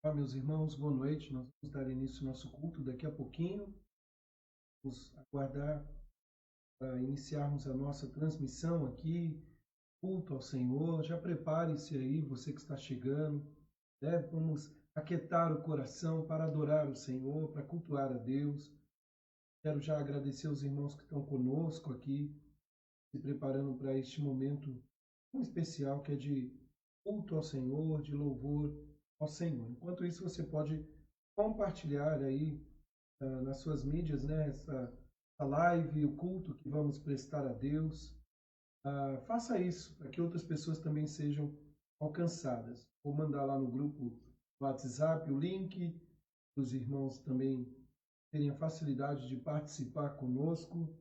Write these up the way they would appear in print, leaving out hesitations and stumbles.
Olá, meus irmãos, boa noite. Nós vamos dar início ao nosso culto daqui a pouquinho. Vamos aguardar para iniciarmos a nossa transmissão aqui, culto ao Senhor. Já prepare-se aí, você que está chegando, né? Vamos aquietar o coração para adorar o Senhor, para cultuar a Deus. Quero já agradecer aos irmãos que estão conosco aqui, se preparando para este momento tão especial que é de culto ao Senhor, de louvor ao Senhor. Enquanto isso, você pode compartilhar aí nas suas mídias, né, essa live, o culto que vamos prestar a Deus. Faça isso para que outras pessoas também sejam alcançadas. Vou mandar lá no grupo do WhatsApp o link para os irmãos também terem a facilidade de participar conosco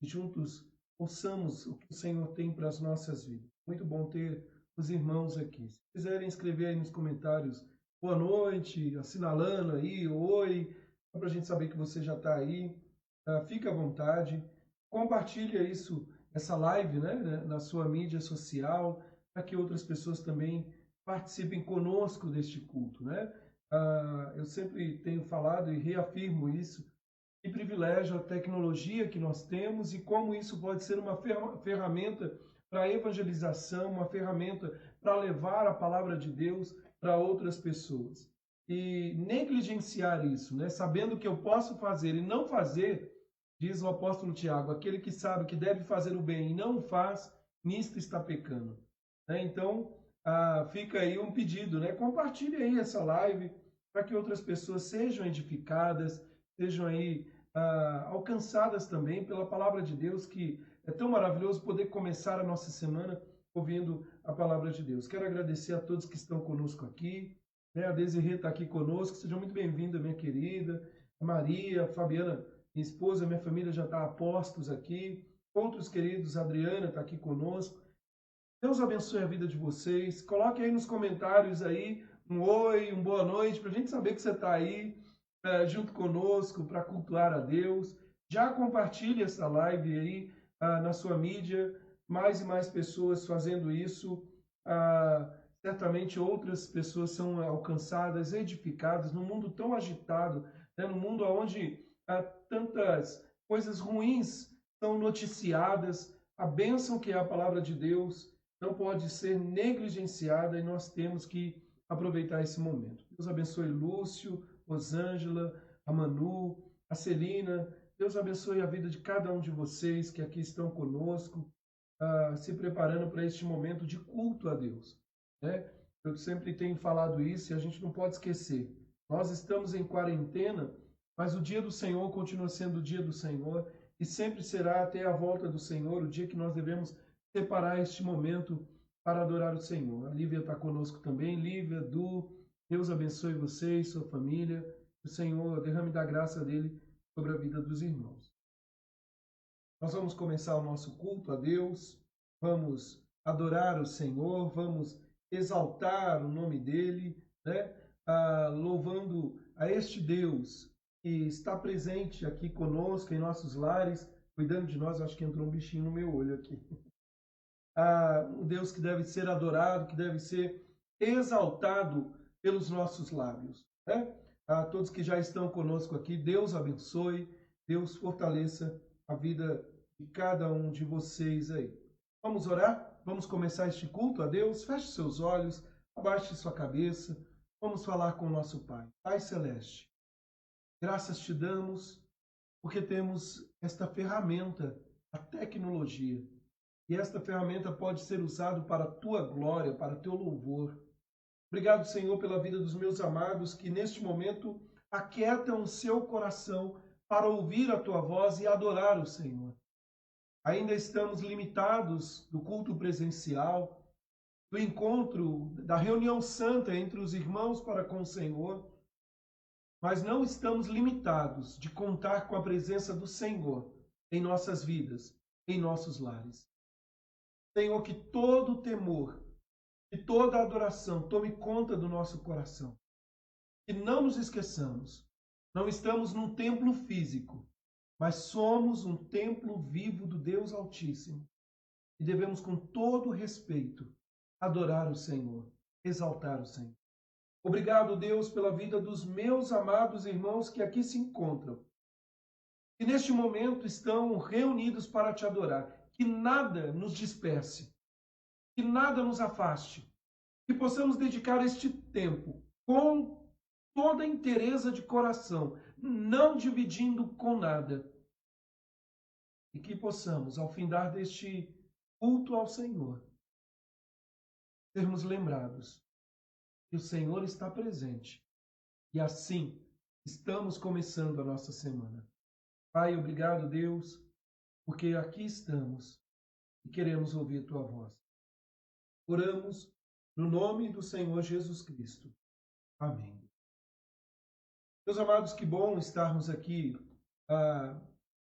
e juntos ouçamos o que o Senhor tem para as nossas vidas. Muito bom ter os irmãos aqui. Se quiserem escrever aí nos comentários boa noite, assinalando aí, oi, para a gente saber que você já está aí, fica à vontade. Compartilha isso, essa live, né, na sua mídia social, para que outras pessoas também participem conosco deste culto, né? Eu sempre tenho falado e reafirmo isso, que privilégio a tecnologia que nós temos e como isso pode ser uma ferramenta para a evangelização, uma ferramenta para levar a palavra de Deus para outras pessoas. E negligenciar isso, né? Sabendo que eu posso fazer e não fazer, diz o apóstolo Tiago, aquele que sabe que deve fazer o bem e não o faz, nisto está pecando. Né? Então, fica aí um pedido, né? Compartilhe aí essa live para que outras pessoas sejam edificadas, sejam aí alcançadas também pela palavra de Deus, que é tão maravilhoso poder começar a nossa semana ouvindo a palavra de Deus. Quero agradecer a todos que estão conosco aqui, né? A Desirê está aqui conosco, seja muito bem-vinda, minha querida. A Maria, a Fabiana, minha esposa, minha família já está a postos aqui. Outros queridos, a Adriana está aqui conosco. Deus abençoe a vida de vocês. Coloque aí nos comentários aí um oi, uma boa noite, para a gente saber que você está aí junto conosco para cultuar a Deus. Já compartilhe essa live aí na sua mídia, mais e mais pessoas fazendo isso. Certamente outras pessoas são alcançadas, edificadas num mundo tão agitado, né? No mundo onde tantas coisas ruins são noticiadas. A bênção que é a palavra de Deus não pode ser negligenciada e nós temos que aproveitar esse momento. Deus abençoe Lúcio, Rosângela, a Manu, a Celina. Deus abençoe a vida de cada um de vocês que aqui estão conosco, se preparando para este momento de culto a Deus. Né? Eu sempre tenho falado isso e a gente não pode esquecer. Nós estamos em quarentena, mas o dia do Senhor continua sendo o dia do Senhor e sempre será até a volta do Senhor, o dia que nós devemos separar este momento para adorar o Senhor. A Lívia está conosco também. Lívia, Du, Deus abençoe você e sua família. O Senhor derrame da graça dele sobre a vida dos irmãos. Nós vamos começar o nosso culto a Deus, vamos adorar o Senhor, vamos exaltar o nome dele, né? Louvando a este Deus que está presente aqui conosco em nossos lares, cuidando de nós. Acho que entrou um bichinho no meu olho aqui. Um Deus que deve ser adorado, que deve ser exaltado pelos nossos lábios. Né? A todos que já estão conosco aqui, Deus abençoe, Deus fortaleça a vida de cada um de vocês aí. Vamos orar? Vamos começar este culto a Deus? Feche seus olhos, abaixe sua cabeça, vamos falar com o nosso Pai. Pai Celeste, graças te damos porque temos esta ferramenta, a tecnologia. E esta ferramenta pode ser usada para a tua glória, para teu louvor. Obrigado, Senhor, pela vida dos meus amados que neste momento aquietam o seu coração para ouvir a tua voz e adorar o Senhor. Ainda estamos limitados do culto presencial, do encontro, da reunião santa entre os irmãos para com o Senhor, mas não estamos limitados de contar com a presença do Senhor em nossas vidas, em nossos lares. Senhor, que todo temor e toda adoração tome conta do nosso coração. Que não nos esqueçamos, não estamos num templo físico, mas somos um templo vivo do Deus Altíssimo. E devemos, com todo respeito, adorar o Senhor, exaltar o Senhor. Obrigado, Deus, pela vida dos meus amados irmãos que aqui se encontram, que neste momento estão reunidos para te adorar. Que nada nos disperse, que nada nos afaste, que possamos dedicar este tempo com toda a inteireza de coração, não dividindo com nada, e que possamos, ao findar deste culto ao Senhor, sermos lembrados que o Senhor está presente. E assim, estamos começando a nossa semana. Pai, obrigado, Deus, porque aqui estamos e queremos ouvir tua voz. Oramos no nome do Senhor Jesus Cristo. Amém. Meus amados, que bom estarmos aqui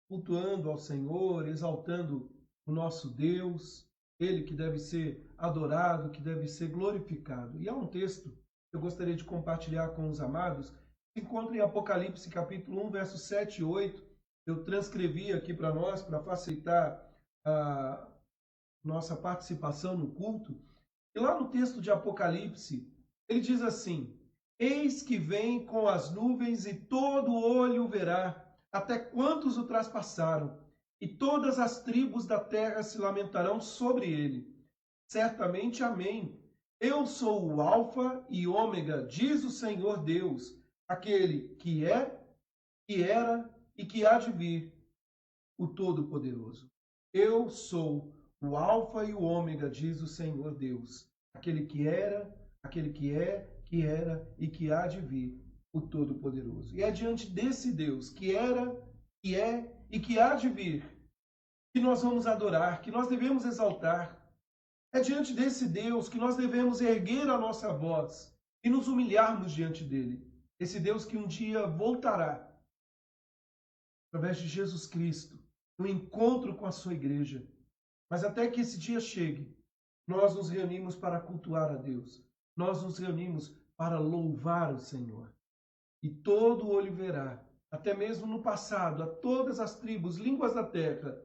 cultuando ao Senhor, exaltando o nosso Deus, Ele que deve ser adorado, que deve ser glorificado. E há um texto que eu gostaria de compartilhar com os amados, que se encontra em Apocalipse capítulo 1, versos 7 e 8. Eu transcrevi aqui para nós, para facilitar a nossa participação no culto. E lá no texto de Apocalipse, ele diz assim: eis que vem com as nuvens e todo olho o verá, até quantos o traspassaram, e todas as tribos da terra se lamentarão sobre ele. Certamente, amém. Eu sou o Alfa e Ômega, diz o Senhor Deus, aquele que é, que era e que há de vir, o Todo-Poderoso. Eu sou o Alfa e o Ômega, diz o Senhor Deus, aquele que era, aquele que é, que era e que há de vir, o Todo-Poderoso. E é diante desse Deus que era, que é e que há de vir, que nós vamos adorar, que nós devemos exaltar. É diante desse Deus que nós devemos erguer a nossa voz e nos humilharmos diante dele. Esse Deus que um dia voltará, através de Jesus Cristo, no encontro com a sua igreja. Mas até que esse dia chegue, nós nos reunimos para cultuar a Deus. Nós nos reunimos para louvar o Senhor. E todo olho verá, até mesmo no passado, a todas as tribos, línguas da terra,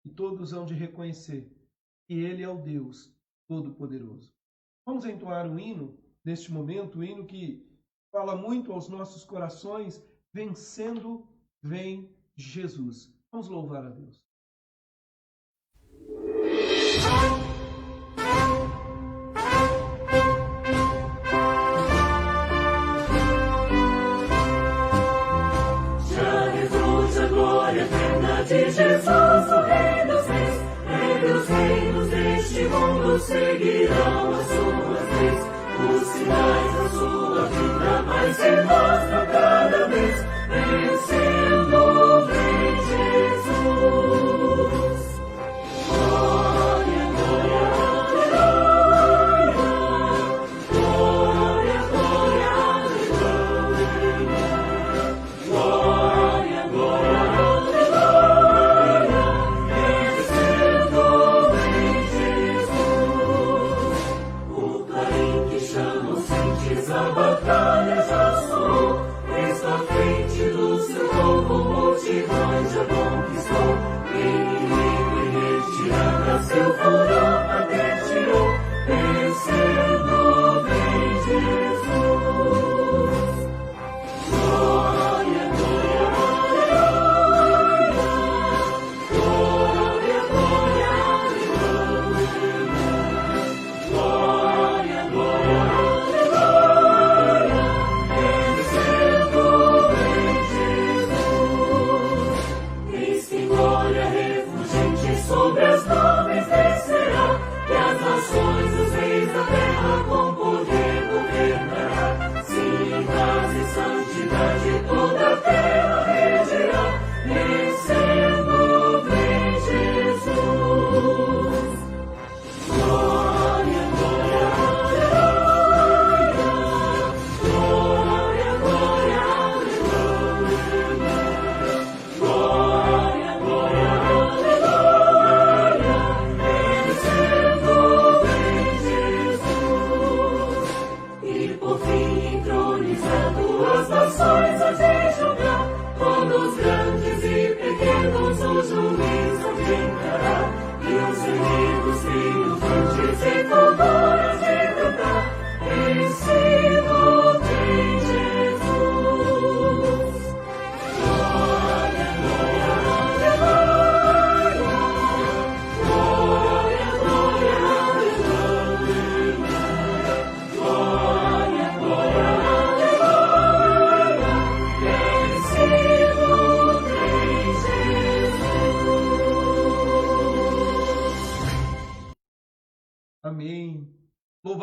e todos hão de reconhecer que Ele é o Deus Todo-Poderoso. Vamos entoar um hino, neste momento, um hino que fala muito aos nossos corações: vencendo, vem Jesus. Vamos louvar a Deus. De Jesus, o Rei dos Reis, entre os reinos deste mundo seguirão as suas leis. Os sinais da sua vida mais se mostram cada vez, vencendo vem Jesus. Glória, glória, glória, glória, glória, glória, glória, glória. A batalha já soou.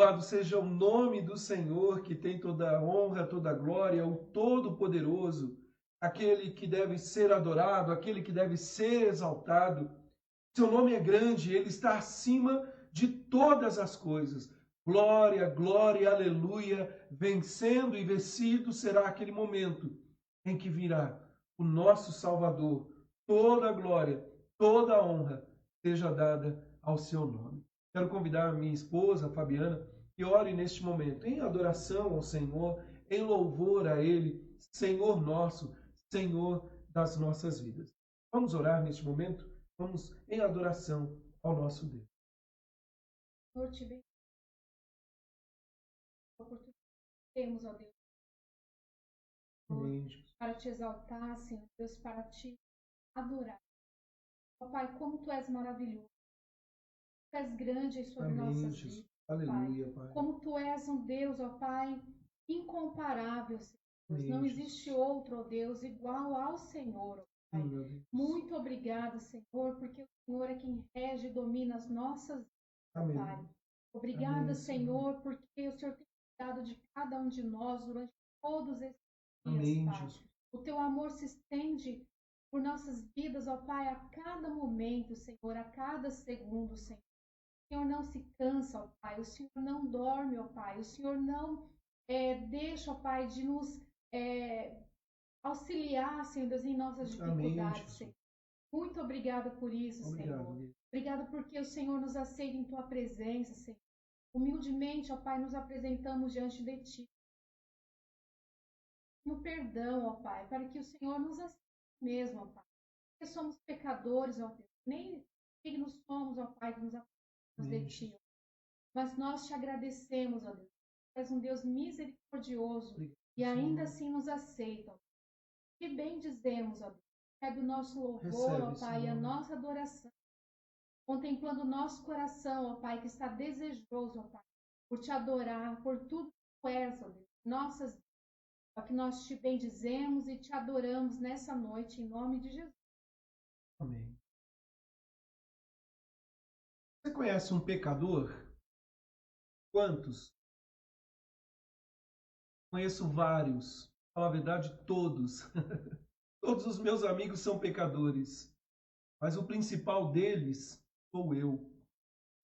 Louvado seja o nome do Senhor, que tem toda a honra, toda a glória, o Todo-Poderoso, aquele que deve ser adorado, aquele que deve ser exaltado. Seu nome é grande, ele está acima de todas as coisas. Glória, glória, aleluia, vencendo e vencido será aquele momento em que virá o nosso Salvador. Toda a glória, toda a honra seja dada ao seu nome. Quero convidar a minha esposa, Fabiana, que ore neste momento em adoração ao Senhor, em louvor a Ele, Senhor nosso, Senhor das nossas vidas. Vamos orar neste momento? Vamos em adoração ao nosso Deus. Senhor, te bendiga. Temos, ó Deus, Amém, Jesus. para te exaltar, Senhor Deus, para te adorar. Ó Pai, como tu és maravilhoso. Tu és grande sobre Amém, nossas Jesus. vidas. Aleluia, Pai. Como tu és um Deus, ó Pai, incomparável, Senhor Deus. Amém, Não Jesus. existe outro, ó Deus, igual ao Senhor, ó Pai. Sim, meu Deus. Muito obrigada, Senhor, porque o Senhor é quem rege e domina as nossas vidas, Amém. Pai. Obrigada, Amém, Senhor, porque o Senhor tem cuidado de cada um de nós durante todos esses dias, Amém, Pai. Jesus. O teu amor se estende por nossas vidas, ó Pai, a cada momento, Senhor, a cada segundo, Senhor. O Senhor não se cansa, ó Pai. O Senhor não dorme, ó Pai. O Senhor não deixa, ó Pai, de nos auxiliar, Senhor Deus, em nossas Amém, dificuldades, Jesus. Senhor. Muito obrigada por isso, Obrigado, Senhor. Deus. Obrigada porque o Senhor nos aceita em tua presença, Senhor. Humildemente, ó Pai, nos apresentamos diante de ti. No perdão, ó Pai, para que o Senhor nos aceite mesmo, ó Pai. Porque somos pecadores, ó Deus. Nem dignos somos, ó Pai, que nos apresentamos de ti. Ó. Mas nós te agradecemos, ó Deus. Tu és um Deus misericordioso Obrigado, e ainda Senhor. assim nos aceita. Ó. Que bem dizemos, ó Deus. Recebe o nosso louvor, Recebe, ó Pai, e a Senhor. nossa adoração. Contemplando o nosso coração, ó Pai, que está desejoso, ó Pai, por te adorar, por tudo que tu és, ó Deus. Nossas vidas, ó, que nós te bendizemos e te adoramos nessa noite, em nome de Jesus. Amém. Você conhece um pecador? Quantos? Conheço vários. Fala a verdade, todos. Todos os meus amigos são pecadores. Mas o principal deles sou eu.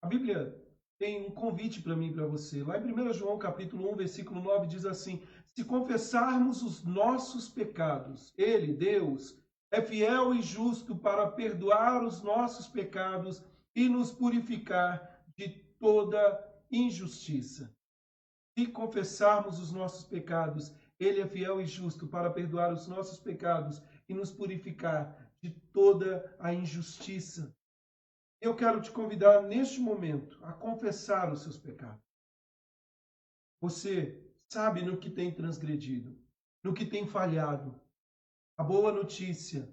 A Bíblia tem um convite para mim e para você. Lá em 1 João capítulo 1, versículo 9, diz assim: se confessarmos os nossos pecados, Ele, Deus, é fiel e justo para perdoar os nossos pecados e nos purificar de toda injustiça. Se confessarmos os nossos pecados, Ele é fiel e justo para perdoar os nossos pecados e nos purificar de toda a injustiça. Eu quero te convidar neste momento a confessar os seus pecados. Você sabe no que tem transgredido, no que tem falhado. A boa notícia,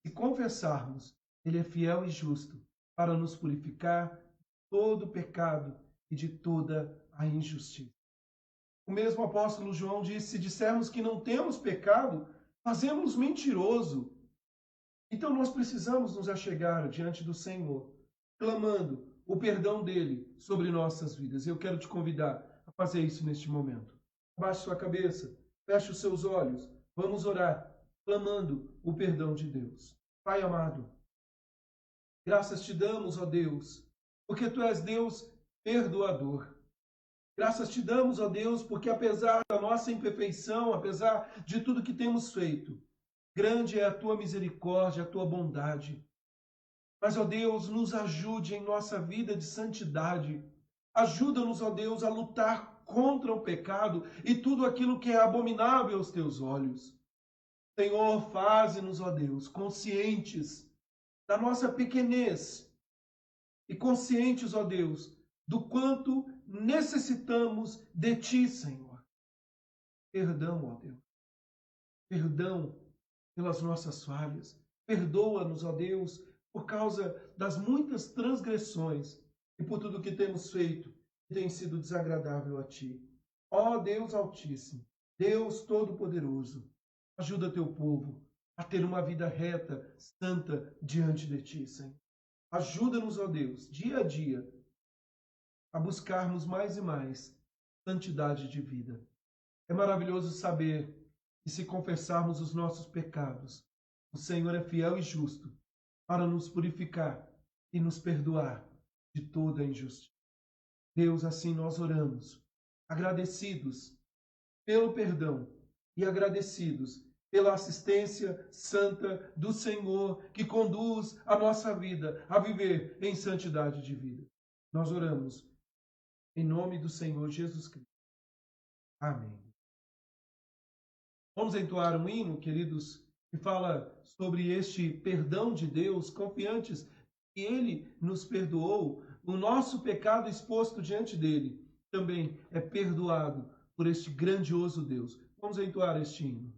se confessarmos, Ele é fiel e justo para nos purificar de todo o pecado e de toda a injustiça. O mesmo apóstolo João disse: se dissermos que não temos pecado, fazemos mentiroso. Então nós precisamos nos achegar diante do Senhor, clamando o perdão dele sobre nossas vidas. Eu quero te convidar a fazer isso neste momento. Abaixe sua cabeça, feche os seus olhos, vamos orar, clamando o perdão de Deus. Pai amado, graças te damos, ó Deus, porque tu és Deus perdoador. Graças te damos, ó Deus, porque apesar da nossa imperfeição, apesar de tudo que temos feito, grande é a tua misericórdia, a tua bondade. Mas, ó Deus, nos ajude em nossa vida de santidade. Ajuda-nos, ó Deus, a lutar contra o pecado e tudo aquilo que é abominável aos teus olhos. Senhor, faze-nos, ó Deus, conscientes da nossa pequenez e conscientes, ó Deus, do quanto necessitamos de Ti, Senhor. Perdão, ó Deus. Perdão pelas nossas falhas. Perdoa-nos, ó Deus, por causa das muitas transgressões e por tudo que temos feito que tem sido desagradável a Ti. Ó Deus Altíssimo, Deus Todo-Poderoso, ajuda Teu povo a ter uma vida reta, santa diante de Ti, Senhor. Ajuda-nos, ó Deus, dia a dia, a buscarmos mais e mais santidade de vida. É maravilhoso saber que se confessarmos os nossos pecados, o Senhor é fiel e justo para nos purificar e nos perdoar de toda a injustiça. Deus, assim nós oramos, agradecidos pelo perdão e agradecidos pela assistência santa do Senhor que conduz a nossa vida a viver em santidade de vida. Nós oramos em nome do Senhor Jesus Cristo. Amém. Vamos entoar um hino, queridos, que fala sobre este perdão de Deus, confiantes que Ele nos perdoou, o nosso pecado exposto diante dele também é perdoado por este grandioso Deus. Vamos entoar este hino.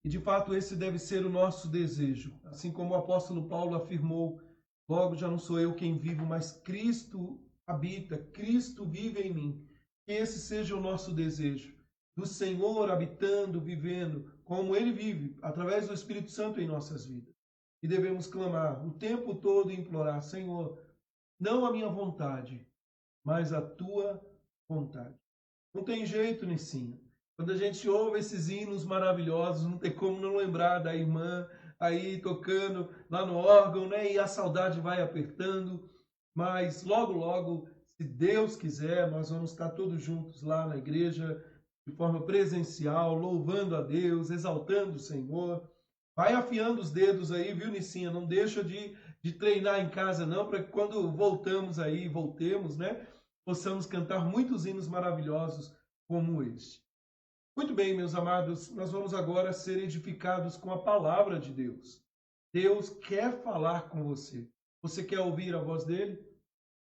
E de fato esse deve ser o nosso desejo. Assim como o apóstolo Paulo afirmou, logo já não sou eu quem vivo, mas Cristo habita, Cristo vive em mim. Que esse seja o nosso desejo, do Senhor habitando, vivendo, como Ele vive, através do Espírito Santo em nossas vidas. E devemos clamar o tempo todo e implorar, Senhor, não a minha vontade, mas a Tua vontade. Não tem jeito, Nicinha. Quando a gente ouve esses hinos maravilhosos, não tem como não lembrar da irmã aí tocando lá no órgão, né? E a saudade vai apertando. Mas logo, logo, se Deus quiser, nós vamos estar todos juntos lá na igreja, de forma presencial, louvando a Deus, exaltando o Senhor. Vai afiando os dedos aí, viu, Nicinha? Não deixa de treinar em casa, não, para que quando voltemos, né? Possamos cantar muitos hinos maravilhosos como este. Muito bem, meus amados, nós vamos agora ser edificados com a palavra de Deus. Deus quer falar com você. Você quer ouvir a voz dele?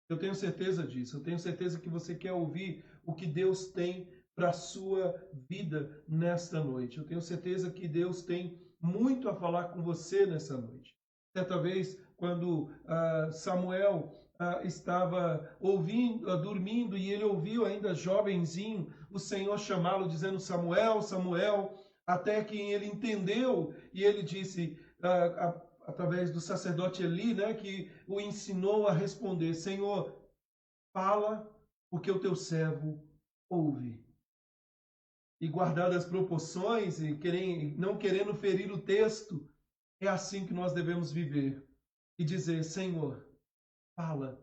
Eu tenho certeza disso. Eu tenho certeza que você quer ouvir o que Deus tem para a sua vida nesta noite. Eu tenho certeza que Deus tem muito a falar com você nessa noite. Certa vez, quando Samuel estava dormindo, e ele ouviu ainda jovenzinho o Senhor chamá-lo, dizendo, Samuel, Samuel. até que ele entendeu e ele disse, através do sacerdote Eli, né, que o ensinou a responder: Senhor, fala, porque o teu servo ouve. E guardadas as proporções e não querendo ferir o texto, é assim que nós devemos viver e dizer: Senhor, fala,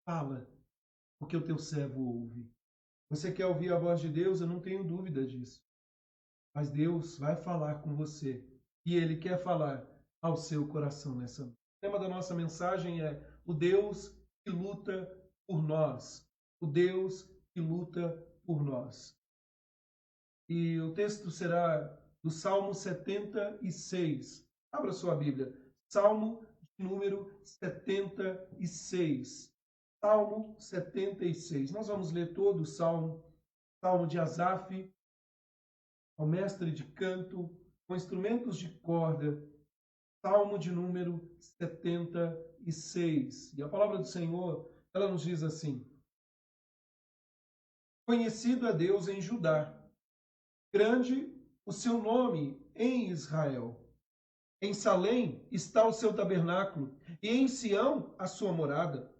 fala, porque o teu servo ouve. Você quer ouvir a voz de Deus? Eu não tenho dúvida disso. Mas Deus vai falar com você e Ele quer falar ao seu coração nessa noite. O tema da nossa mensagem é o Deus que luta por nós. O Deus que luta por nós. E o texto será do Salmo 76. Abra sua Bíblia. Salmo número 76. Salmo 76. Nós vamos ler todo o Salmo. Salmo de Asaf, ao mestre de canto, com instrumentos de corda. Salmo de número 76. E a palavra do Senhor, ela nos diz assim: Conhecido é Deus em Judá, grande o seu nome em Israel. Em Salém está o seu tabernáculo, e em Sião a sua morada.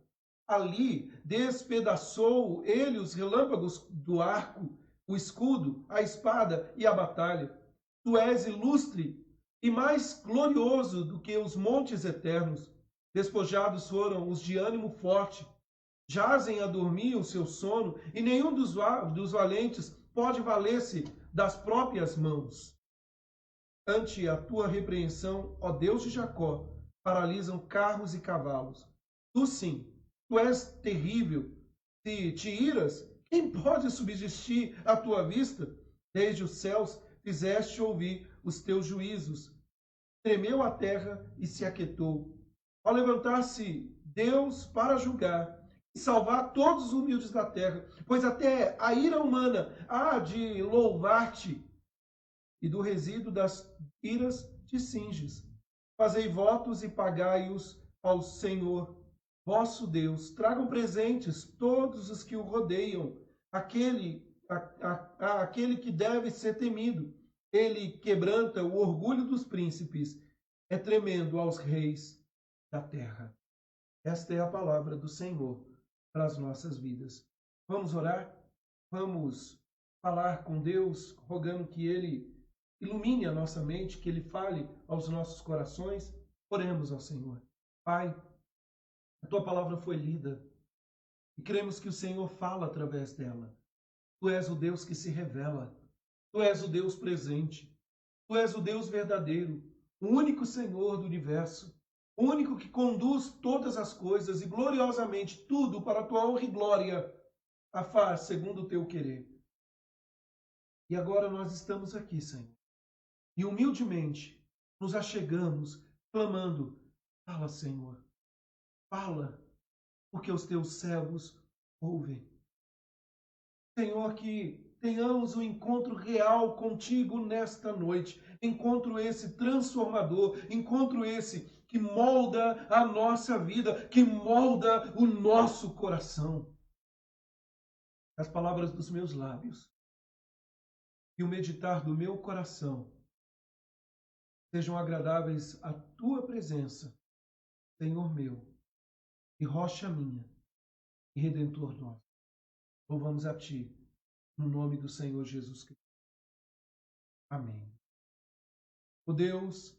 Ali despedaçou ele os relâmpagos do arco, o escudo, a espada e a batalha. Tu és ilustre e mais glorioso do que os montes eternos. Despojados foram os de ânimo forte. Jazem a dormir o seu sono, e nenhum dos valentes pode valer-se das próprias mãos. Ante a tua repreensão, ó Deus de Jacó, paralisam carros e cavalos. Tu sim, tu és terrível. Se te iras, quem pode subsistir à tua vista? Desde os céus fizeste ouvir os teus juízos. Tremeu a terra e se aquietou. Ao levantar-se Deus para julgar e salvar todos os humildes da terra, pois até a ira humana há de louvar-te, e do resíduo das iras te cinges. Fazei votos e pagai-os ao Senhor, vosso Deus. Tragam presentes todos os que o rodeiam, aquele que deve ser temido. Ele quebranta o orgulho dos príncipes, é tremendo aos reis da terra. Esta é a palavra do Senhor para as nossas vidas. Vamos orar? Vamos falar com Deus, rogando que Ele ilumine a nossa mente, que Ele fale aos nossos corações. Oremos ao Senhor. Pai, a Tua palavra foi lida e cremos que o Senhor fala através dela. Tu és o Deus que se revela. Tu és o Deus presente. Tu és o Deus verdadeiro, o único Senhor do universo, o único que conduz todas as coisas e gloriosamente tudo para a Tua honra e glória a faz segundo o Teu querer. E agora nós estamos aqui, Senhor, e humildemente nos achegamos, clamando: fala, Senhor, fala, porque os Teus servos ouvem. Senhor, que tenhamos um encontro real contigo nesta noite, encontro esse transformador, encontro esse que molda a nossa vida, que molda o nosso coração. As palavras dos meus lábios e o meditar do meu coração sejam agradáveis à Tua presença, Senhor meu, e rocha minha, e Redentor nosso. Louvamos a Ti, no nome do Senhor Jesus Cristo. Amém. O Deus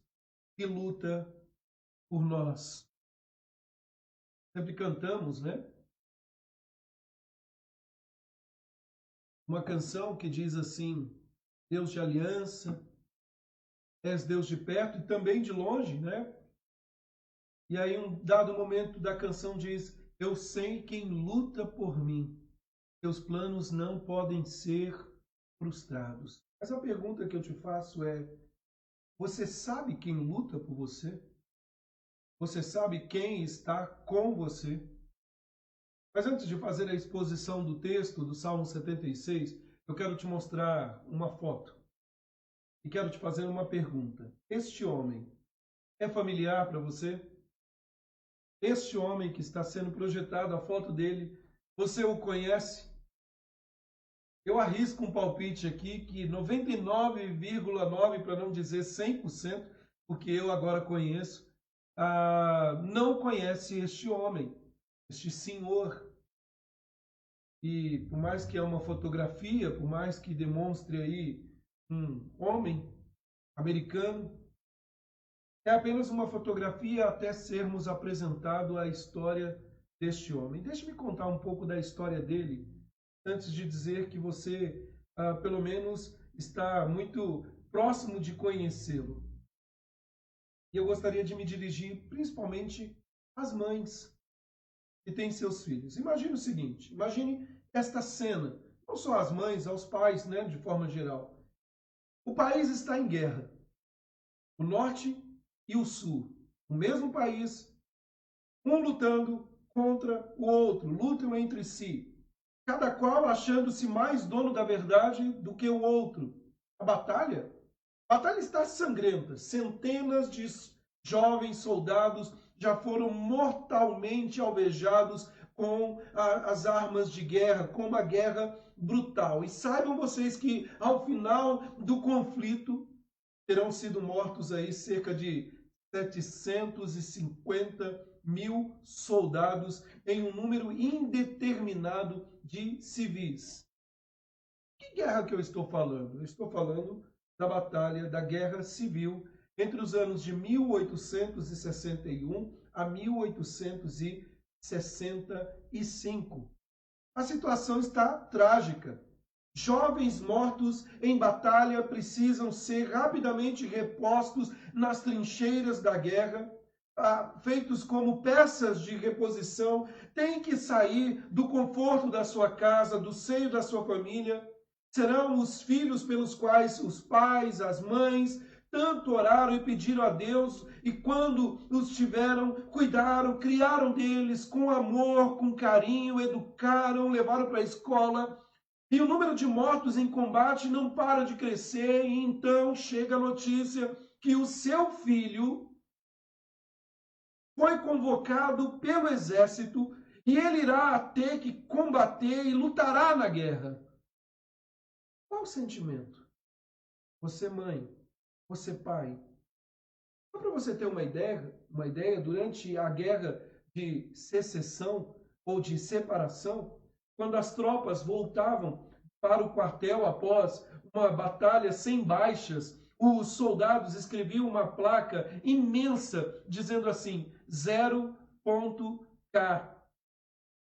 que luta por nós. Sempre cantamos, né? Uma canção que diz assim: Deus de aliança, és Deus de perto e também de longe, né? E aí um dado momento da canção diz: eu sei quem luta por mim. Teus planos não podem ser frustrados. Essa pergunta que eu te faço é: você sabe quem luta por você? Você sabe quem está com você? Mas antes de fazer a exposição do texto do Salmo 76, eu quero te mostrar uma foto. E quero te fazer uma pergunta. Este homem é familiar para você? Este homem que está sendo projetado, a foto dele, você o conhece? Eu arrisco um palpite aqui que 99,9%, para não dizer 100%, porque eu agora conheço, não conhece este homem, este senhor. E por mais que é uma fotografia, por mais que demonstre aí um homem americano, é apenas uma fotografia até sermos apresentados a história deste homem. Deixe-me contar um pouco da história dele, antes de dizer que você, pelo menos, está muito próximo de conhecê-lo. E eu gostaria de me dirigir principalmente às mães que têm seus filhos. Imagine o seguinte, imagine esta cena, não só às mães, aos pais, né, de forma geral. O país está em guerra. O norte e o sul, o mesmo país, um lutando contra o outro, lutam entre si, cada qual achando-se mais dono da verdade do que o outro. A batalha está sangrenta. Centenas de jovens soldados já foram mortalmente alvejados com as armas de guerra, com uma guerra brutal. E saibam vocês que ao final do conflito terão sido mortos aí cerca de 750 mil soldados em um número indeterminado de civis. Que guerra que eu estou falando? Eu estou falando da batalha da Guerra Civil entre os anos de 1861 a 1865. A situação está trágica. Jovens mortos em batalha precisam ser rapidamente repostos nas trincheiras da guerra, feitos como peças de reposição, têm que sair do conforto da sua casa, do seio da sua família. Serão os filhos pelos quais os pais, as mães, tanto oraram e pediram a Deus, e quando os tiveram, cuidaram, criaram deles com amor, com carinho, educaram, levaram para a escola. E o número de mortos em combate não para de crescer, e então chega a notícia que o seu filho foi convocado pelo exército e ele irá ter que combater e lutará na guerra. Qual o sentimento? Você mãe, você pai. Só para você ter uma ideia, durante a guerra de secessão ou de separação, quando as tropas voltavam para o quartel após uma batalha sem baixas, os soldados escreviam uma placa imensa dizendo assim, 0.K.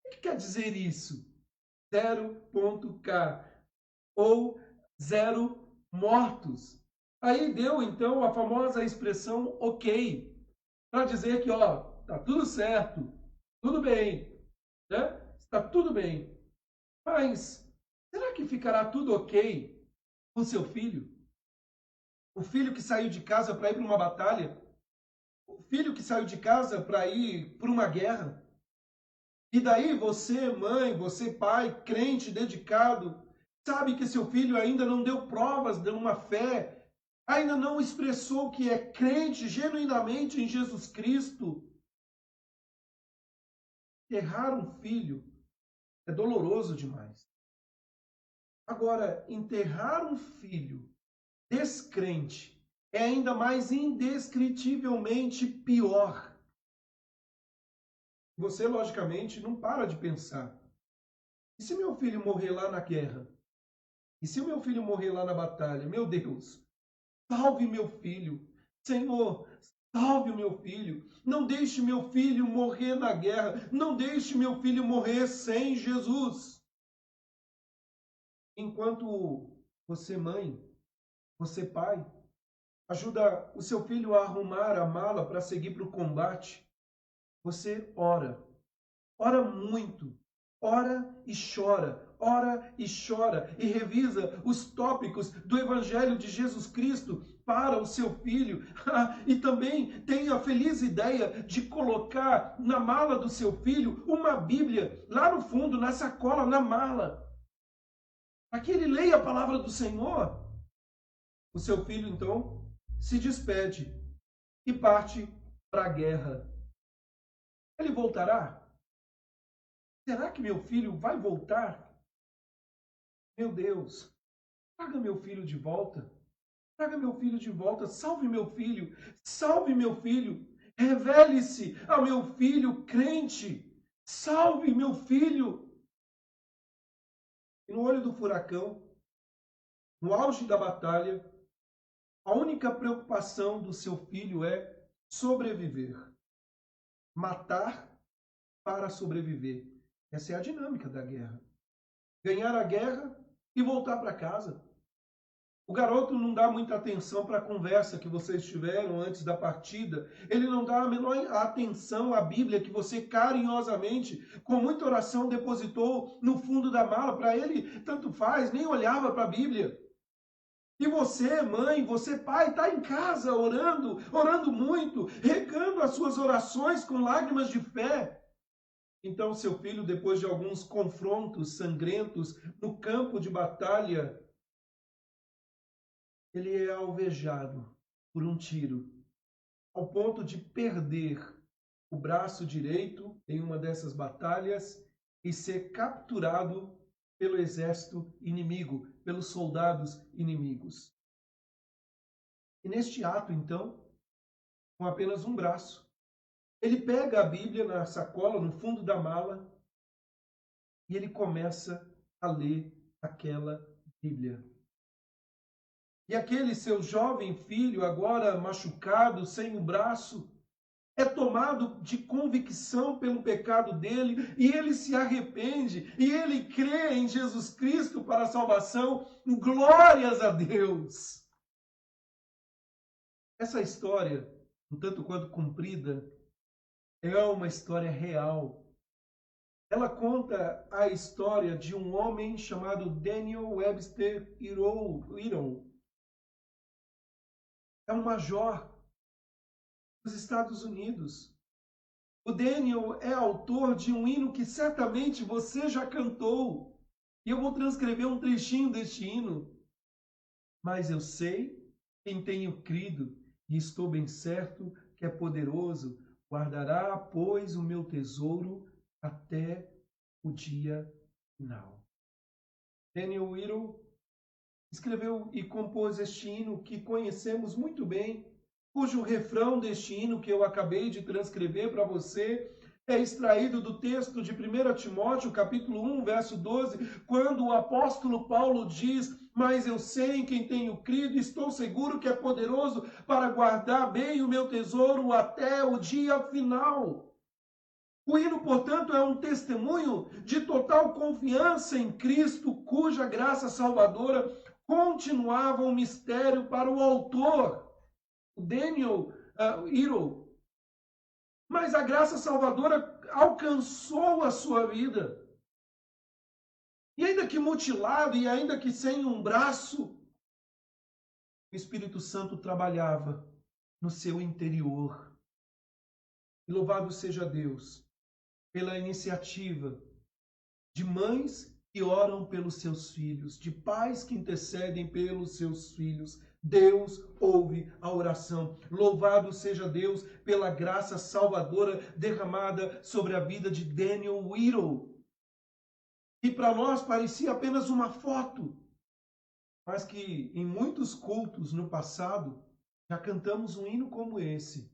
O que quer dizer isso? 0.K. Ou 0 mortos. Aí deu então a famosa expressão ok, para dizer que tá tudo certo, tudo bem, né? Está tudo bem. Mas será que ficará tudo ok com seu filho? O filho que saiu de casa para ir para uma batalha? O filho que saiu de casa para ir para uma guerra? E daí você, mãe, você, pai, crente, dedicado, sabe que seu filho ainda não deu provas de uma fé, ainda não expressou que é crente genuinamente em Jesus Cristo. Enterrar um filho é doloroso demais. Agora, enterrar um filho descrente é ainda mais indescritivelmente pior. Você, logicamente, não para de pensar. E se meu filho morrer lá na guerra? E se o meu filho morrer lá na batalha? Meu Deus, salve meu filho. Senhor, salve o meu filho. Não deixe meu filho morrer na guerra. Não deixe meu filho morrer sem Jesus. Enquanto você, mãe, você, pai, ajuda o seu filho a arrumar a mala para seguir para o combate, você ora. Ora muito. Ora e chora. Ora e chora. E revisa os tópicos do Evangelho de Jesus Cristo para o seu filho. E também tem a feliz ideia de colocar na mala do seu filho uma Bíblia, lá no fundo, na sacola, na mala. Para que ele leia a palavra do Senhor. O seu filho, então, se despede e parte para a guerra. Ele voltará? Será que meu filho vai voltar? Meu Deus, traga meu filho de volta. Traga meu filho de volta. Salve meu filho. Salve meu filho. Revele-se ao meu filho crente. Salve meu filho. E no olho do furacão, no auge da batalha, a única preocupação do seu filho é sobreviver. Matar para sobreviver. Essa é a dinâmica da guerra. Ganhar a guerra e voltar para casa. O garoto não dá muita atenção para a conversa que vocês tiveram antes da partida. Ele não dá a menor atenção à Bíblia que você carinhosamente, com muita oração, depositou no fundo da mala. Para ele, tanto faz, nem olhava para a Bíblia. E você, mãe, você, pai, está em casa orando, orando muito, regando as suas orações com lágrimas de fé. Então, seu filho, depois de alguns confrontos sangrentos no campo de batalha, ele é alvejado por um tiro, ao ponto de perder o braço direito em uma dessas batalhas e ser capturado pelo exército inimigo, pelos soldados inimigos. E neste ato, então, com apenas um braço, ele pega a Bíblia na sacola, no fundo da mala, e ele começa a ler aquela Bíblia. E aquele seu jovem filho, agora machucado, sem o braço, é tomado de convicção pelo pecado dele, e ele se arrepende, e ele crê em Jesus Cristo para a salvação. Glórias a Deus! Essa história, um tanto quanto comprida, é uma história real. Ela conta a história de um homem chamado Daniel Webster Hero. É um major dos Estados Unidos. O Daniel é autor de um hino que certamente você já cantou. E eu vou transcrever um trechinho deste hino. Mas eu sei quem tenho crido e estou bem certo que é poderoso. Guardará, pois, o meu tesouro até o dia final. Daniel Hero escreveu e compôs este hino que conhecemos muito bem, cujo refrão deste hino que eu acabei de transcrever para você é extraído do texto de 1 Timóteo, capítulo 1, verso 12, quando o apóstolo Paulo diz: mas eu sei em quem tenho crido e estou seguro que é poderoso para guardar bem o meu tesouro até o dia final. O hino, portanto, é um testemunho de total confiança em Cristo, cuja graça salvadora continuava um mistério para o autor, Daniel Hero. Mas a graça salvadora alcançou a sua vida. E ainda que mutilado, e ainda que sem um braço, o Espírito Santo trabalhava no seu interior. E louvado seja Deus pela iniciativa de mães que oram pelos seus filhos, de pais que intercedem pelos seus filhos. Deus ouve a oração. Louvado seja Deus pela graça salvadora derramada sobre a vida de Daniel Hero. Que para nós parecia apenas uma foto, mas que em muitos cultos no passado já cantamos um hino como esse.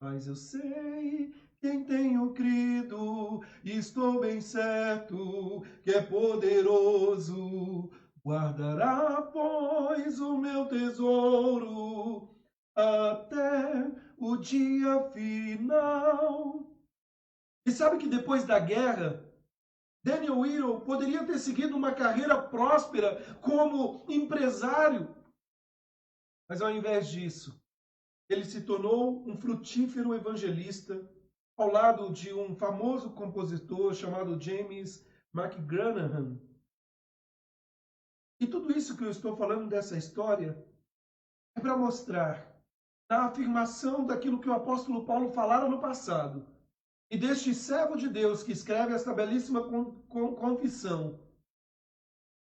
Mas eu sei quem tenho crido, e estou bem certo que é poderoso. Guardará, pois, o meu tesouro até o dia final. E sabe que depois da guerra, Daniel Hero poderia ter seguido uma carreira próspera como empresário. Mas ao invés disso, ele se tornou um frutífero evangelista ao lado de um famoso compositor chamado James McGranahan. E tudo isso que eu estou falando dessa história é para mostrar a afirmação daquilo que o apóstolo Paulo falara no passado. E deste servo de Deus que escreve esta belíssima confissão,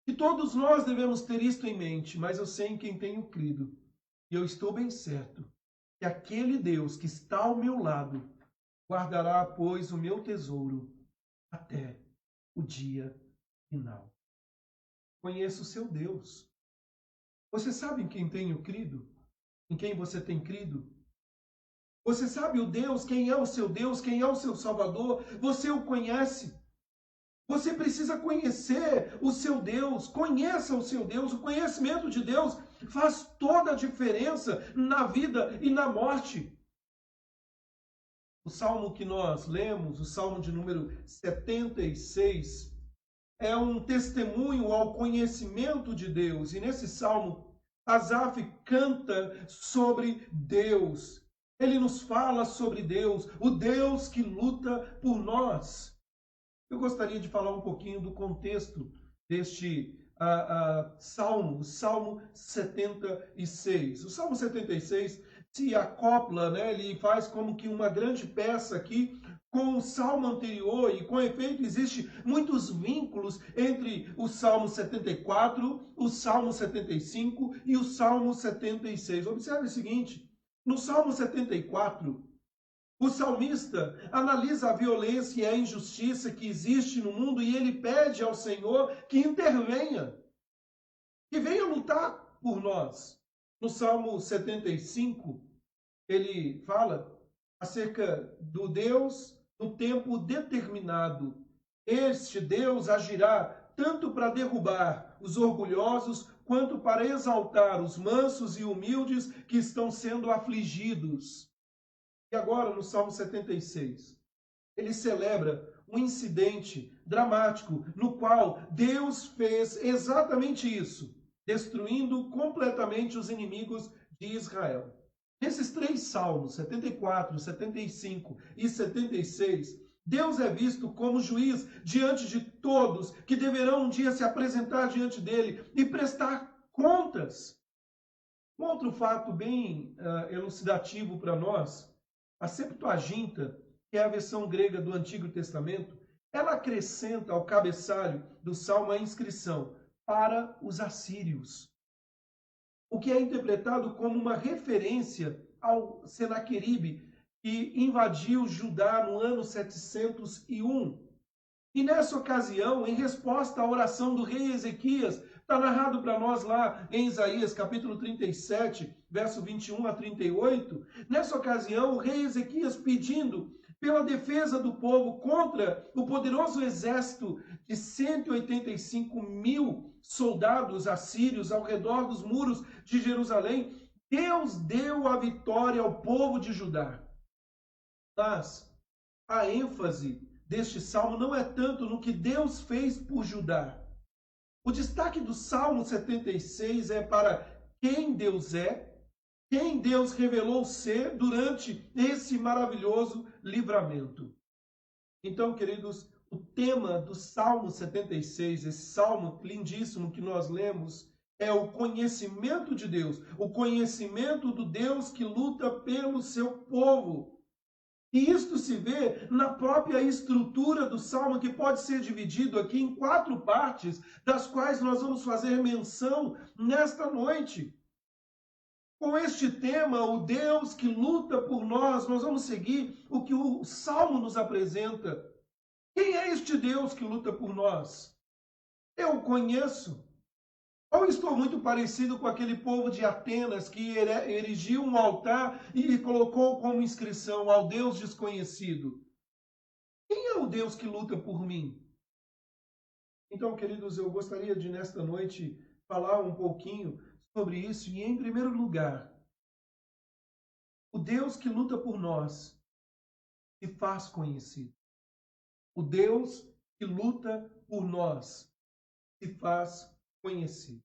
que todos nós devemos ter isto em mente, mas eu sei em quem tenho crido. E eu estou bem certo que aquele Deus que está ao meu lado guardará, pois, o meu tesouro até o dia final. Conheça o seu Deus. Você sabe em quem tenho crido? Em quem você tem crido? Você sabe o Deus, quem é o seu Deus, quem é o seu Salvador? Você o conhece? Você precisa conhecer o seu Deus. Conheça o seu Deus. O conhecimento de Deus faz toda a diferença na vida e na morte. O salmo que nós lemos, o salmo de número 76, é um testemunho ao conhecimento de Deus. E nesse salmo, Asaf canta sobre Deus. Ele nos fala sobre Deus, o Deus que luta por nós. Eu gostaria de falar um pouquinho do contexto deste salmo, o Salmo 76. O Salmo 76 se acopla, né? Ele faz como que uma grande peça aqui com o salmo anterior, e com efeito existe muitos vínculos entre o Salmo 74, o Salmo 75 e o Salmo 76. Observe o seguinte, no Salmo 74, o salmista analisa a violência e a injustiça que existe no mundo e ele pede ao Senhor que intervenha, que venha lutar por nós. No Salmo 75, ele fala acerca do Deus no tempo determinado. Este Deus agirá tanto para derrubar os orgulhosos, quanto para exaltar os mansos e humildes que estão sendo afligidos. E agora, no Salmo 76, ele celebra um incidente dramático no qual Deus fez exatamente isso, destruindo completamente os inimigos de Israel. Nesses três salmos, 74, 75 e 76, Deus é visto como juiz diante de todos que deverão um dia se apresentar diante dele e prestar contas. Um outro fato bem elucidativo para nós, a Septuaginta, que é a versão grega do Antigo Testamento, ela acrescenta ao cabeçalho do salmo a inscrição para os assírios, o que é interpretado como uma referência ao Senaqueribe, que invadiu Judá no ano 701. E nessa ocasião, em resposta à oração do rei Ezequias, está narrado para nós lá em Isaías, capítulo 37, verso 21 a 38. Nessa ocasião, o rei Ezequias pedindo pela defesa do povo contra o poderoso exército de 185 mil soldados assírios ao redor dos muros de Jerusalém, Deus deu a vitória ao povo de Judá. Mas a ênfase deste salmo não é tanto no que Deus fez por Judá. O destaque do Salmo 76 é para quem Deus é, quem Deus revelou ser durante esse maravilhoso livramento. Então, queridos, o tema do Salmo 76, esse salmo lindíssimo que nós lemos, é o conhecimento de Deus, o conhecimento do Deus que luta pelo seu povo. E isto se vê na própria estrutura do salmo, que pode ser dividido aqui em 4 partes, das quais nós vamos fazer menção nesta noite. Com este tema, o Deus que luta por nós, nós vamos seguir o que o salmo nos apresenta. Quem é este Deus que luta por nós? Eu o conheço. Ou estou muito parecido com aquele povo de Atenas que erigiu um altar e colocou como inscrição ao Deus desconhecido? Quem é o Deus que luta por mim? Então, queridos, eu gostaria de nesta noite falar um pouquinho sobre isso. E em primeiro lugar, o Deus que luta por nós se faz conhecido. O Deus que luta por nós se faz conhecido.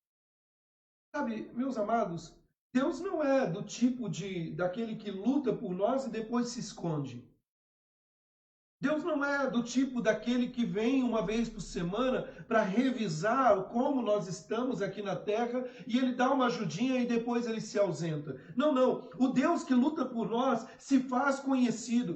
Sabe, meus amados, Deus não é do tipo daquele que luta por nós e depois se esconde. Deus não é do tipo daquele que vem uma vez por semana para revisar como nós estamos aqui na terra e ele dá uma ajudinha e depois ele se ausenta. Não, não. O Deus que luta por nós se faz conhecido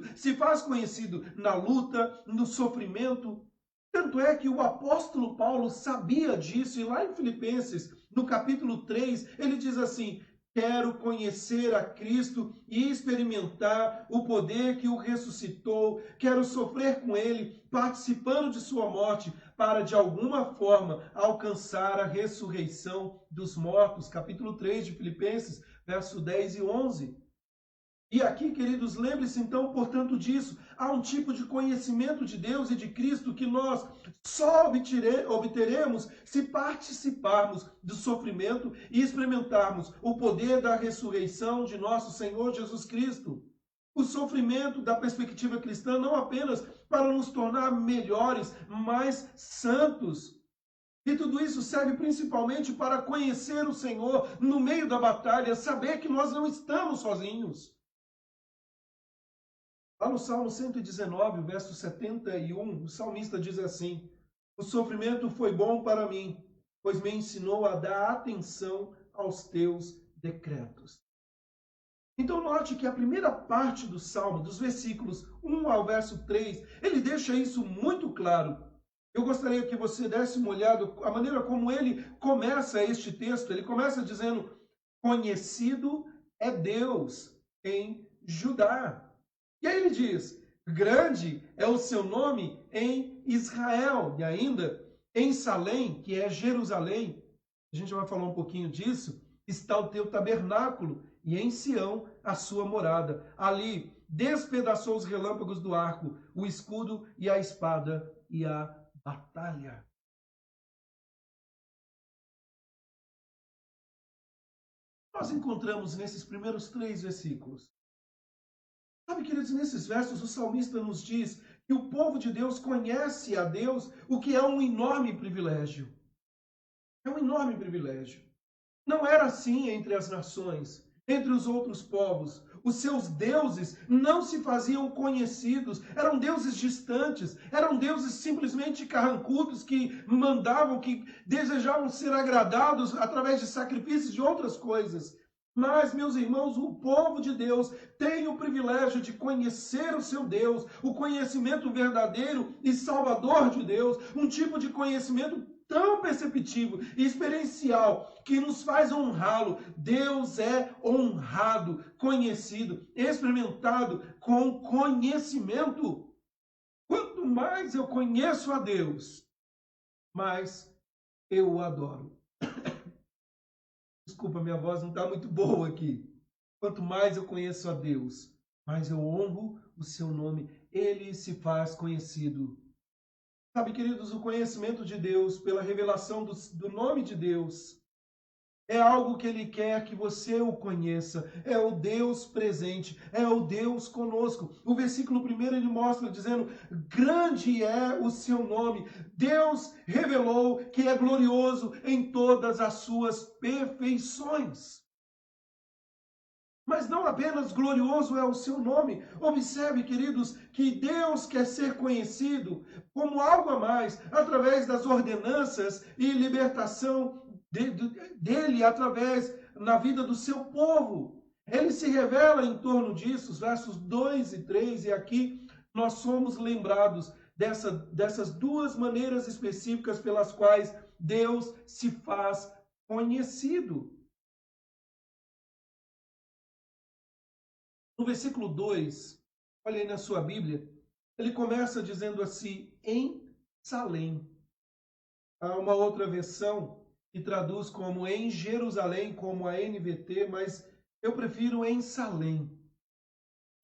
na luta, no sofrimento. Tanto é que o apóstolo Paulo sabia disso, e lá em Filipenses, no capítulo 3, ele diz assim: Quero conhecer a Cristo e experimentar o poder que o ressuscitou. Quero sofrer com ele, participando de sua morte, para de alguma forma alcançar a ressurreição dos mortos. Capítulo 3 de Filipenses, verso 10 e 11. E aqui, queridos, lembre-se então, portanto, disso. Há um tipo de conhecimento de Deus e de Cristo que nós só obteremos se participarmos do sofrimento e experimentarmos o poder da ressurreição de nosso Senhor Jesus Cristo. O sofrimento, da perspectiva cristã, não apenas para nos tornar melhores, mas santos. E tudo isso serve principalmente para conhecer o Senhor no meio da batalha, saber que nós não estamos sozinhos. Lá no Salmo 119, verso 71, o salmista diz assim: o sofrimento foi bom para mim, pois me ensinou a dar atenção aos teus decretos. Então note que a primeira parte do Salmo, dos versículos 1 ao verso 3, ele deixa isso muito claro. Eu gostaria que você desse uma olhada, a maneira como ele começa este texto. Ele começa dizendo: conhecido é Deus em Judá. E aí ele diz: grande é o seu nome em Israel. E ainda, em Salém, que é Jerusalém, a gente vai falar um pouquinho disso, está o teu tabernáculo, e em Sião a sua morada. Ali despedaçou os relâmpagos do arco, o escudo e a espada e a batalha. Nós encontramos nesses primeiros 3 versículos. Sabe, queridos, nesses versos o salmista nos diz que o povo de Deus conhece a Deus, o que é um enorme privilégio. É um enorme privilégio. Não era assim entre as nações, entre os outros povos. Os seus deuses não se faziam conhecidos, eram deuses distantes, eram deuses simplesmente carrancudos que mandavam, que desejavam ser agradados através de sacrifícios de outras coisas. Mas, meus irmãos, o povo de Deus tem o privilégio de conhecer o seu Deus, o conhecimento verdadeiro e salvador de Deus, um tipo de conhecimento tão perceptível e experiencial que nos faz honrá-lo. Deus é honrado, conhecido, experimentado com conhecimento. Quanto mais eu conheço a Deus, mais eu o adoro. Desculpa, minha voz não está muito boa aqui. Quanto mais eu conheço a Deus, mais eu honro o seu nome. Ele se faz conhecido. Sabe, queridos, o conhecimento de Deus, pela revelação do nome de Deus, é algo que Ele quer que você o conheça. É o Deus presente, é o Deus conosco. O versículo 1 ele mostra dizendo: grande é o seu nome. Deus revelou que é glorioso em todas as suas perfeições. Mas não apenas glorioso é o seu nome. Observe, queridos, que Deus quer ser conhecido como algo a mais, através das ordenanças e libertação dele, através na vida do seu povo. Ele se revela em torno disso, os versos 2 e 3, e aqui nós somos lembrados dessas 2 maneiras específicas pelas quais Deus se faz conhecido. No versículo 2, olha aí na sua Bíblia, ele começa dizendo assim: em Salém. Há uma outra versão que traduz como em Jerusalém, como a NVT, mas eu prefiro em Salém.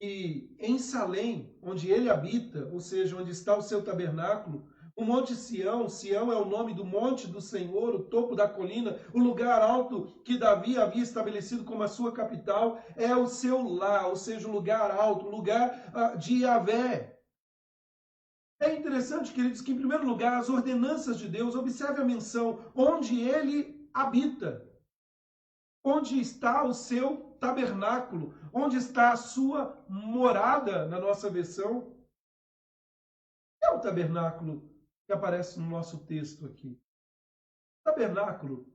E em Salém, onde ele habita, ou seja, onde está o seu tabernáculo, o Monte Sião, Sião é o nome do monte do Senhor, o topo da colina, o lugar alto que Davi havia estabelecido como a sua capital, é o seu lar, ou seja, o lugar alto, o lugar de Yahvé. É interessante, queridos, que em primeiro lugar, as ordenanças de Deus, observe a menção, onde ele habita. Onde está o seu tabernáculo? Onde está a sua morada, na nossa versão? É o tabernáculo que aparece no nosso texto aqui. O tabernáculo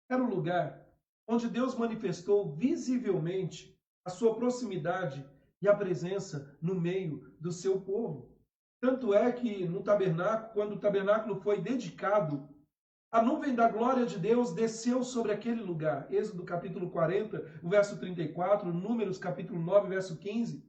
era o lugar onde Deus manifestou visivelmente a sua proximidade e a presença no meio do seu povo. Tanto é que no tabernáculo, quando o tabernáculo foi dedicado, a nuvem da glória de Deus desceu sobre aquele lugar. Êxodo capítulo 40, o verso 34, Números capítulo 9, verso 15.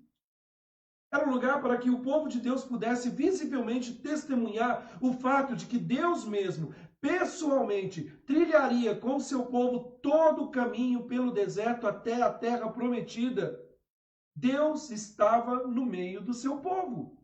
Era um lugar para que o povo de Deus pudesse visivelmente testemunhar o fato de que Deus mesmo, pessoalmente, trilharia com seu povo todo o caminho pelo deserto até a terra prometida. Deus estava no meio do seu povo.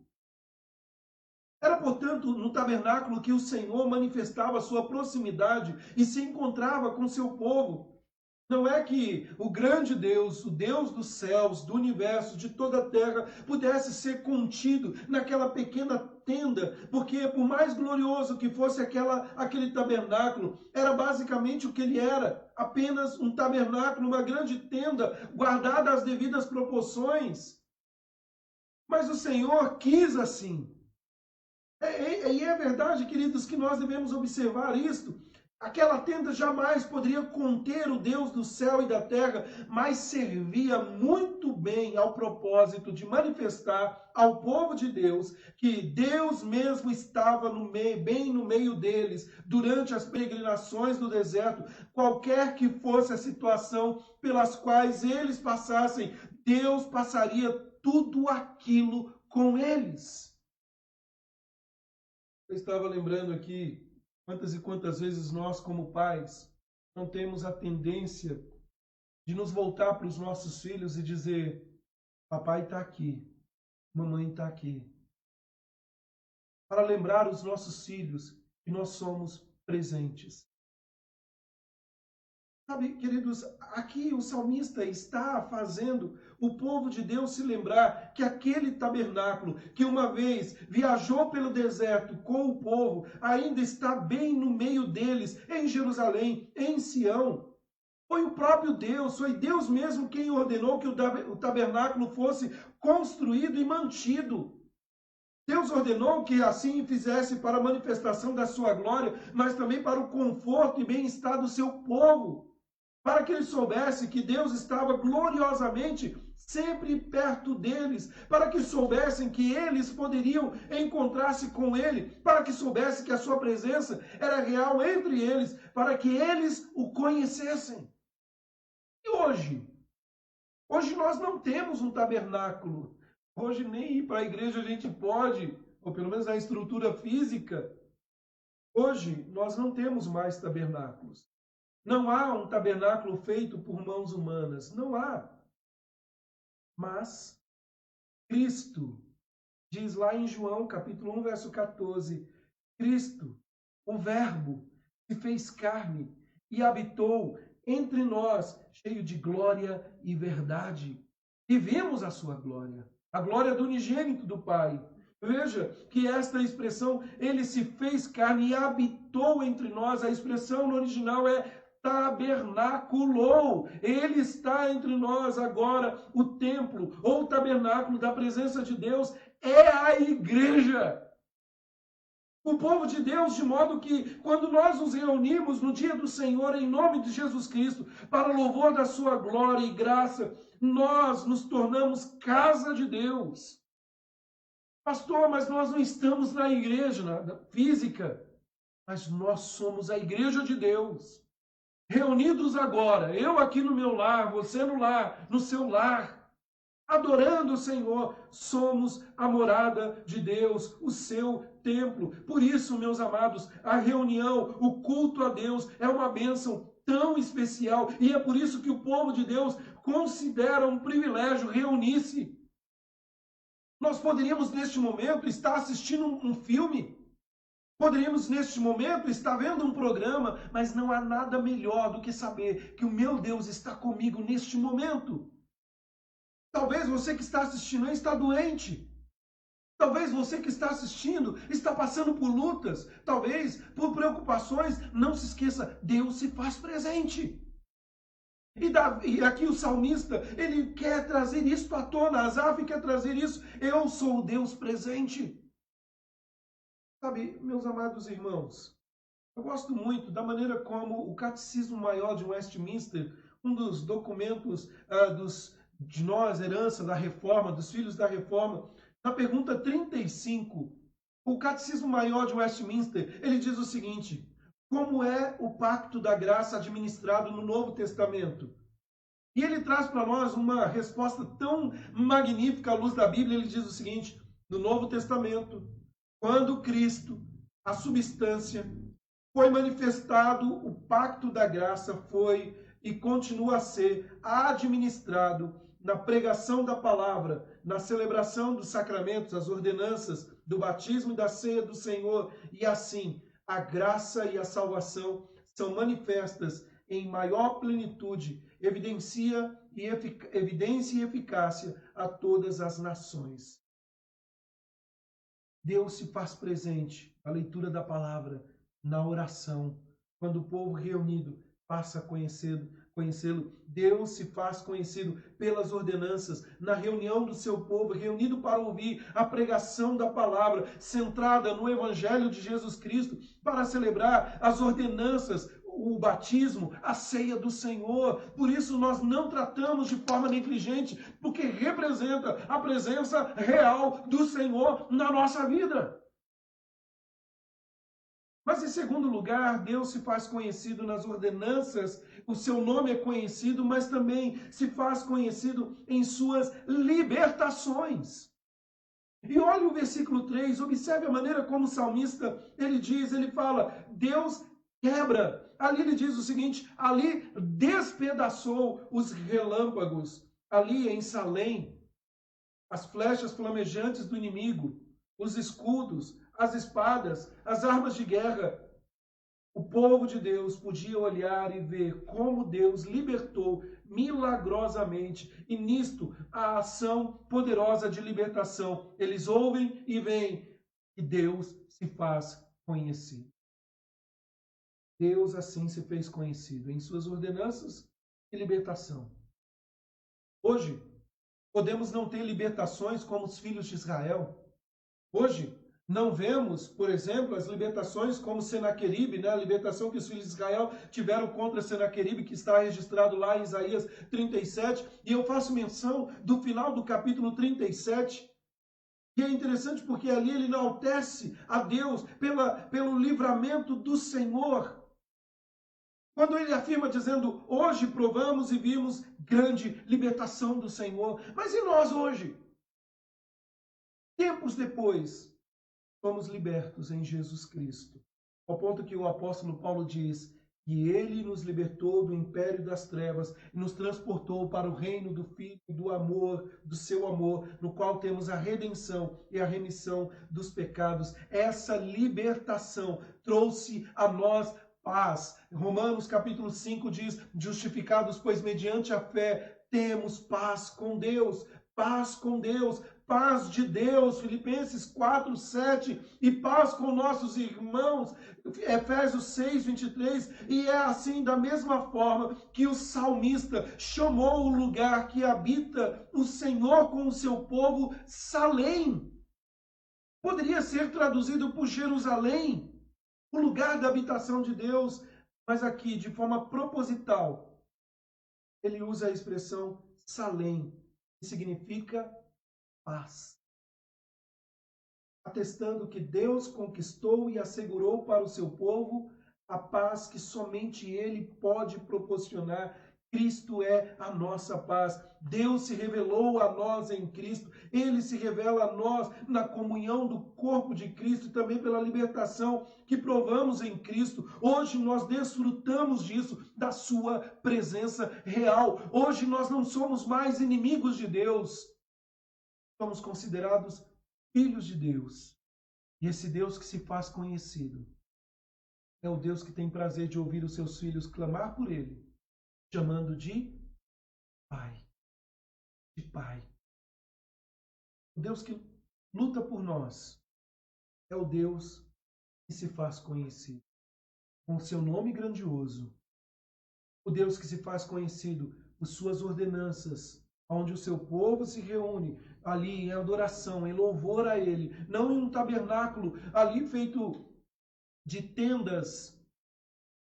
Era, portanto, no tabernáculo que o Senhor manifestava sua proximidade e se encontrava com seu povo. Não é que o grande Deus, o Deus dos céus, do universo, de toda a terra, pudesse ser contido naquela pequena tenda, porque por mais glorioso que fosse aquele tabernáculo, era basicamente o que ele era, apenas um tabernáculo, uma grande tenda, guardada às devidas proporções. Mas o Senhor quis assim. E é verdade, queridos, que nós devemos observar isto. Aquela tenda jamais poderia conter o Deus do céu e da terra, mas servia muito bem ao propósito de manifestar ao povo de Deus que Deus mesmo estava bem no meio deles durante as peregrinações do deserto, qualquer que fosse a situação pelas quais eles passassem, Deus passaria tudo aquilo com eles. Eu estava lembrando aqui quantas e quantas vezes nós, como pais, não temos a tendência de nos voltar para os nossos filhos e dizer: papai está aqui, mamãe está aqui. Para lembrar os nossos filhos que nós somos presentes. Sabe, queridos, aqui o salmista está fazendo o povo de Deus se lembrar que aquele tabernáculo que uma vez viajou pelo deserto com o povo, ainda está bem no meio deles, em Jerusalém, em Sião. Foi o próprio Deus, foi Deus mesmo quem ordenou que o tabernáculo fosse construído e mantido. Deus ordenou que assim fizesse para a manifestação da sua glória, mas também para o conforto e bem-estar do seu povo. Para que eles soubessem que Deus estava gloriosamente sempre perto deles, para que soubessem que eles poderiam encontrar-se com Ele, para que soubessem que a sua presença era real entre eles, para que eles o conhecessem. E hoje? Hoje nós não temos um tabernáculo. Hoje nem ir para a igreja a gente pode, ou pelo menos na estrutura física. Hoje nós não temos mais tabernáculos. Não há um tabernáculo feito por mãos humanas. Não há. Mas Cristo, diz lá em João, capítulo 1, verso 14, Cristo, o Verbo, se fez carne e habitou entre nós, cheio de glória e verdade. E vimos a sua glória, a glória do unigênito do Pai. Veja que esta expressão, ele se fez carne e habitou entre nós, a expressão no original é tabernaculou. Ele está entre nós agora. O templo ou o tabernáculo da presença de Deus é a igreja. O povo de Deus, de modo que quando nós nos reunimos no dia do Senhor em nome de Jesus Cristo, para louvor da sua glória e graça, nós nos tornamos casa de Deus. Pastor, mas nós não estamos na igreja na física, mas nós somos a igreja de Deus. Reunidos agora, eu aqui no meu lar, você no lar, no seu lar, adorando o Senhor, somos a morada de Deus, o seu templo. Por isso, meus amados, a reunião, o culto a Deus é uma bênção tão especial e é por isso que o povo de Deus considera um privilégio reunir-se. Nós poderíamos, neste momento, estar assistindo um filme. Poderíamos, neste momento, estar vendo um programa, mas não há nada melhor do que saber que o meu Deus está comigo neste momento. Talvez você que está assistindo está doente. Talvez você que está assistindo está passando por lutas. Talvez por preocupações. Não se esqueça, Deus se faz presente. E aqui o salmista, ele quer trazer isso à tona. Asaf quer trazer isso. Eu sou o Deus presente. Sabe, meus amados irmãos, eu gosto muito da maneira como o Catecismo Maior de Westminster, um dos documentos de nós, herança da Reforma, dos filhos da Reforma, na pergunta 35, o Catecismo Maior de Westminster, ele diz o seguinte: como é o pacto da graça administrado no Novo Testamento. E ele traz para nós uma resposta tão magnífica à luz da Bíblia. Ele diz o seguinte: no Novo Testamento, quando Cristo, a substância, foi manifestado, o pacto da graça foi e continua a ser administrado na pregação da palavra, na celebração dos sacramentos, as ordenanças do batismo e da ceia do Senhor. E assim, a graça e a salvação são manifestas em maior plenitude, evidência e eficácia a todas as nações. Deus se faz presente na leitura da palavra, na oração, quando o povo reunido passa a conhecê-lo. Deus se faz conhecido pelas ordenanças, na reunião do seu povo, reunido para ouvir a pregação da palavra, centrada no Evangelho de Jesus Cristo, para celebrar as ordenanças, o batismo, a ceia do Senhor. Por isso nós não tratamos de forma negligente, porque representa a presença real do Senhor na nossa vida. Mas em segundo lugar, Deus se faz conhecido nas ordenanças, o seu nome é conhecido, mas também se faz conhecido em suas libertações. E olha o versículo 3, observe a maneira como o salmista, ele fala, Deus quebra. Ali ele diz o seguinte, ali despedaçou os relâmpagos, ali em Salém, as flechas flamejantes do inimigo, os escudos, as espadas, as armas de guerra. O povo de Deus podia olhar e ver como Deus libertou milagrosamente. E nisto, a ação poderosa de libertação. Eles ouvem e veem e Deus se faz conhecido. Deus assim se fez conhecido em suas ordenanças e libertação. Hoje, podemos não ter libertações como os filhos de Israel. Hoje, não vemos, por exemplo, as libertações como Senaqueribe, a libertação que os filhos de Israel tiveram contra Senaqueribe, que está registrado lá em Isaías 37. E eu faço menção do final do capítulo 37. E é interessante porque ali ele enaltece a Deus pelo livramento do Senhor. Quando ele afirma dizendo, hoje provamos e vimos grande libertação do Senhor. Mas e nós hoje? Tempos depois, fomos libertos em Jesus Cristo. Ao ponto que o apóstolo Paulo diz que ele nos libertou do império das trevas e nos transportou para o reino do Filho do amor, do seu amor, no qual temos a redenção e a remissão dos pecados. Essa libertação trouxe a nós paz. Romanos capítulo 5 diz, justificados, pois mediante a fé temos paz com Deus. Paz com Deus, paz de Deus, Filipenses 4, 7, e paz com nossos irmãos, Efésios 6, 23, e é assim da mesma forma que o salmista chamou o lugar que habita o Senhor com o seu povo, Salém. Poderia ser traduzido por Jerusalém, o lugar da habitação de Deus, mas aqui, de forma proposital, ele usa a expressão Salém, que significa paz, atestando que Deus conquistou e assegurou para o seu povo a paz que somente Ele pode proporcionar. Cristo é a nossa paz. Deus se revelou a nós em Cristo. Ele se revela a nós na comunhão do corpo de Cristo e também pela libertação que provamos em Cristo. Hoje nós desfrutamos disso, da sua presença real. Hoje nós não somos mais inimigos de Deus. Somos considerados filhos de Deus. E esse Deus que se faz conhecido é o Deus que tem prazer de ouvir os seus filhos clamar por Ele, chamando de Pai. De Pai. O Deus que luta por nós é o Deus que se faz conhecido com seu nome grandioso. O Deus que se faz conhecido por suas ordenanças, onde o seu povo se reúne ali em adoração, em louvor a Ele, não em um tabernáculo ali feito de tendas,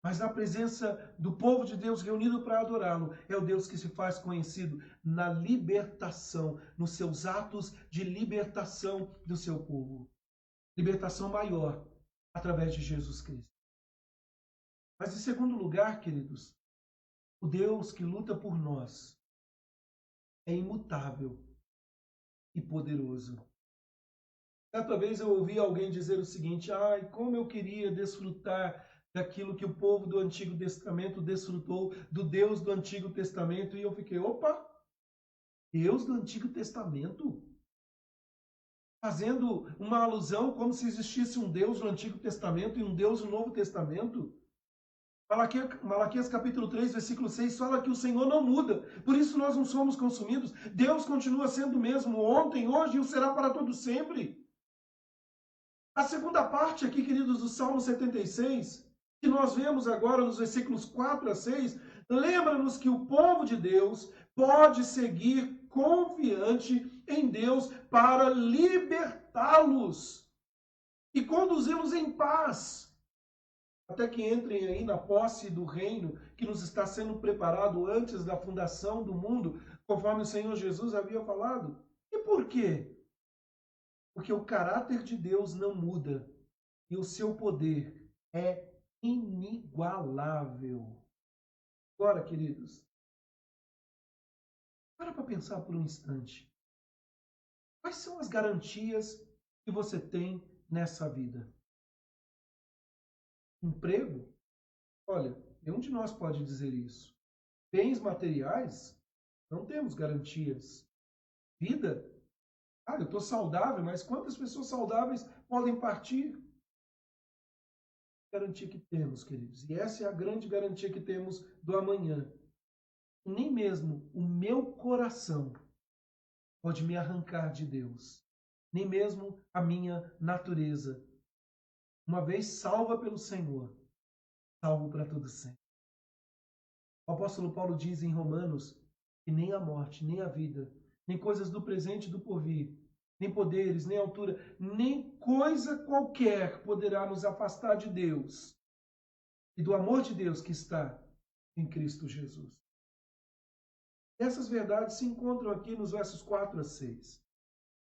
mas na presença do povo de Deus reunido para adorá-lo. É o Deus que se faz conhecido na libertação, nos seus atos de libertação do seu povo. Libertação maior através de Jesus Cristo. Mas, em segundo lugar, queridos, o Deus que luta por nós é imutável e poderoso. Certa vez eu ouvi alguém dizer o seguinte: ai, como eu queria desfrutar daquilo que o povo do Antigo Testamento desfrutou, do Deus do Antigo Testamento. E eu fiquei, opa, Deus do Antigo Testamento? Fazendo uma alusão como se existisse um Deus no Antigo Testamento e um Deus no Novo Testamento. Malaquias capítulo 3, versículo 6, fala que o Senhor não muda, por isso nós não somos consumidos. Deus continua sendo o mesmo ontem, hoje e o será para todo sempre. A segunda parte aqui, queridos, do Salmo 76, que nós vemos agora nos versículos 4 a 6, lembra-nos que o povo de Deus pode seguir confiante em Deus para libertá-los e conduzi-los em paz, até que entrem aí na posse do reino que nos está sendo preparado antes da fundação do mundo, conforme o Senhor Jesus havia falado. E por quê? Porque o caráter de Deus não muda e o seu poder é inigualável. Agora, queridos, para pensar por um instante. Quais são as garantias que você tem nessa vida? Emprego? Olha, nenhum de nós pode dizer isso. Bens materiais? Não temos garantias. Vida? Eu estou saudável, mas quantas pessoas saudáveis podem partir? Garantia que temos, queridos. E essa é a grande garantia que temos do amanhã. Nem mesmo o meu coração pode me arrancar de Deus. Nem mesmo a minha natureza. Uma vez salva pelo Senhor, salvo para todo sempre. O apóstolo Paulo diz em Romanos que nem a morte, nem a vida, nem coisas do presente e do porvir, nem poderes, nem altura, nem coisa qualquer poderá nos afastar de Deus e do amor de Deus que está em Cristo Jesus. Essas verdades se encontram aqui nos versos 4 a 6.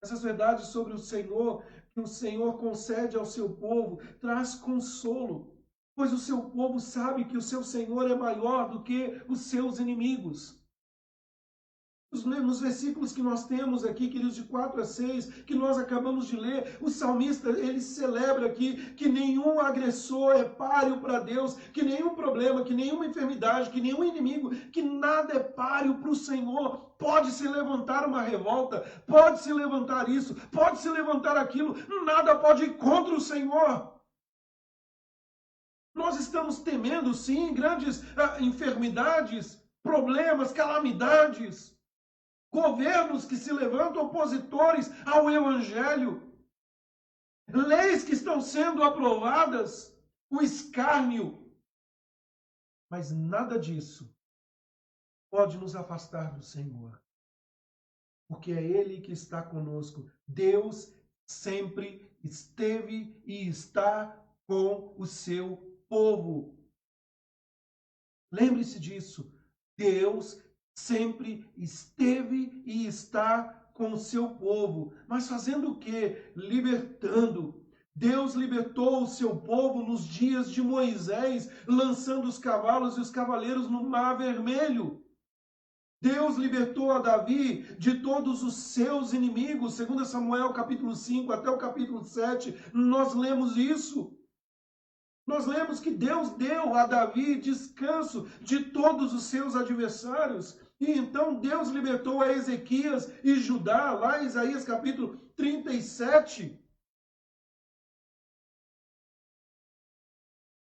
Essas verdades sobre o Senhor, que o Senhor concede ao seu povo, traz consolo, pois o seu povo sabe que o seu Senhor é maior do que os seus inimigos. Nos versículos que nós temos aqui, queridos, de 4 a 6, que nós acabamos de ler, o salmista, ele celebra aqui que nenhum agressor é páreo para Deus, que nenhum problema, que nenhuma enfermidade, que nenhum inimigo, que nada é páreo para o Senhor. Pode se levantar uma revolta, pode se levantar isso, pode se levantar aquilo, nada pode ir contra o Senhor. Nós estamos temendo, sim, grandes enfermidades, problemas, calamidades. Governos que se levantam opositores ao Evangelho, leis que estão sendo aprovadas, o escárnio. Mas nada disso pode nos afastar do Senhor, porque é Ele que está conosco. Deus sempre esteve e está com o seu povo. Lembre-se disso. Deus sempre esteve e está com o seu povo. Mas fazendo o quê? Libertando. Deus libertou o seu povo nos dias de Moisés, lançando os cavalos e os cavaleiros no Mar Vermelho. Deus libertou a Davi de todos os seus inimigos. 2 Samuel capítulo 5 até o capítulo 7, nós lemos isso. Nós lemos que Deus deu a Davi descanso de todos os seus adversários. E então Deus libertou a Ezequias e Judá, lá em Isaías capítulo 37.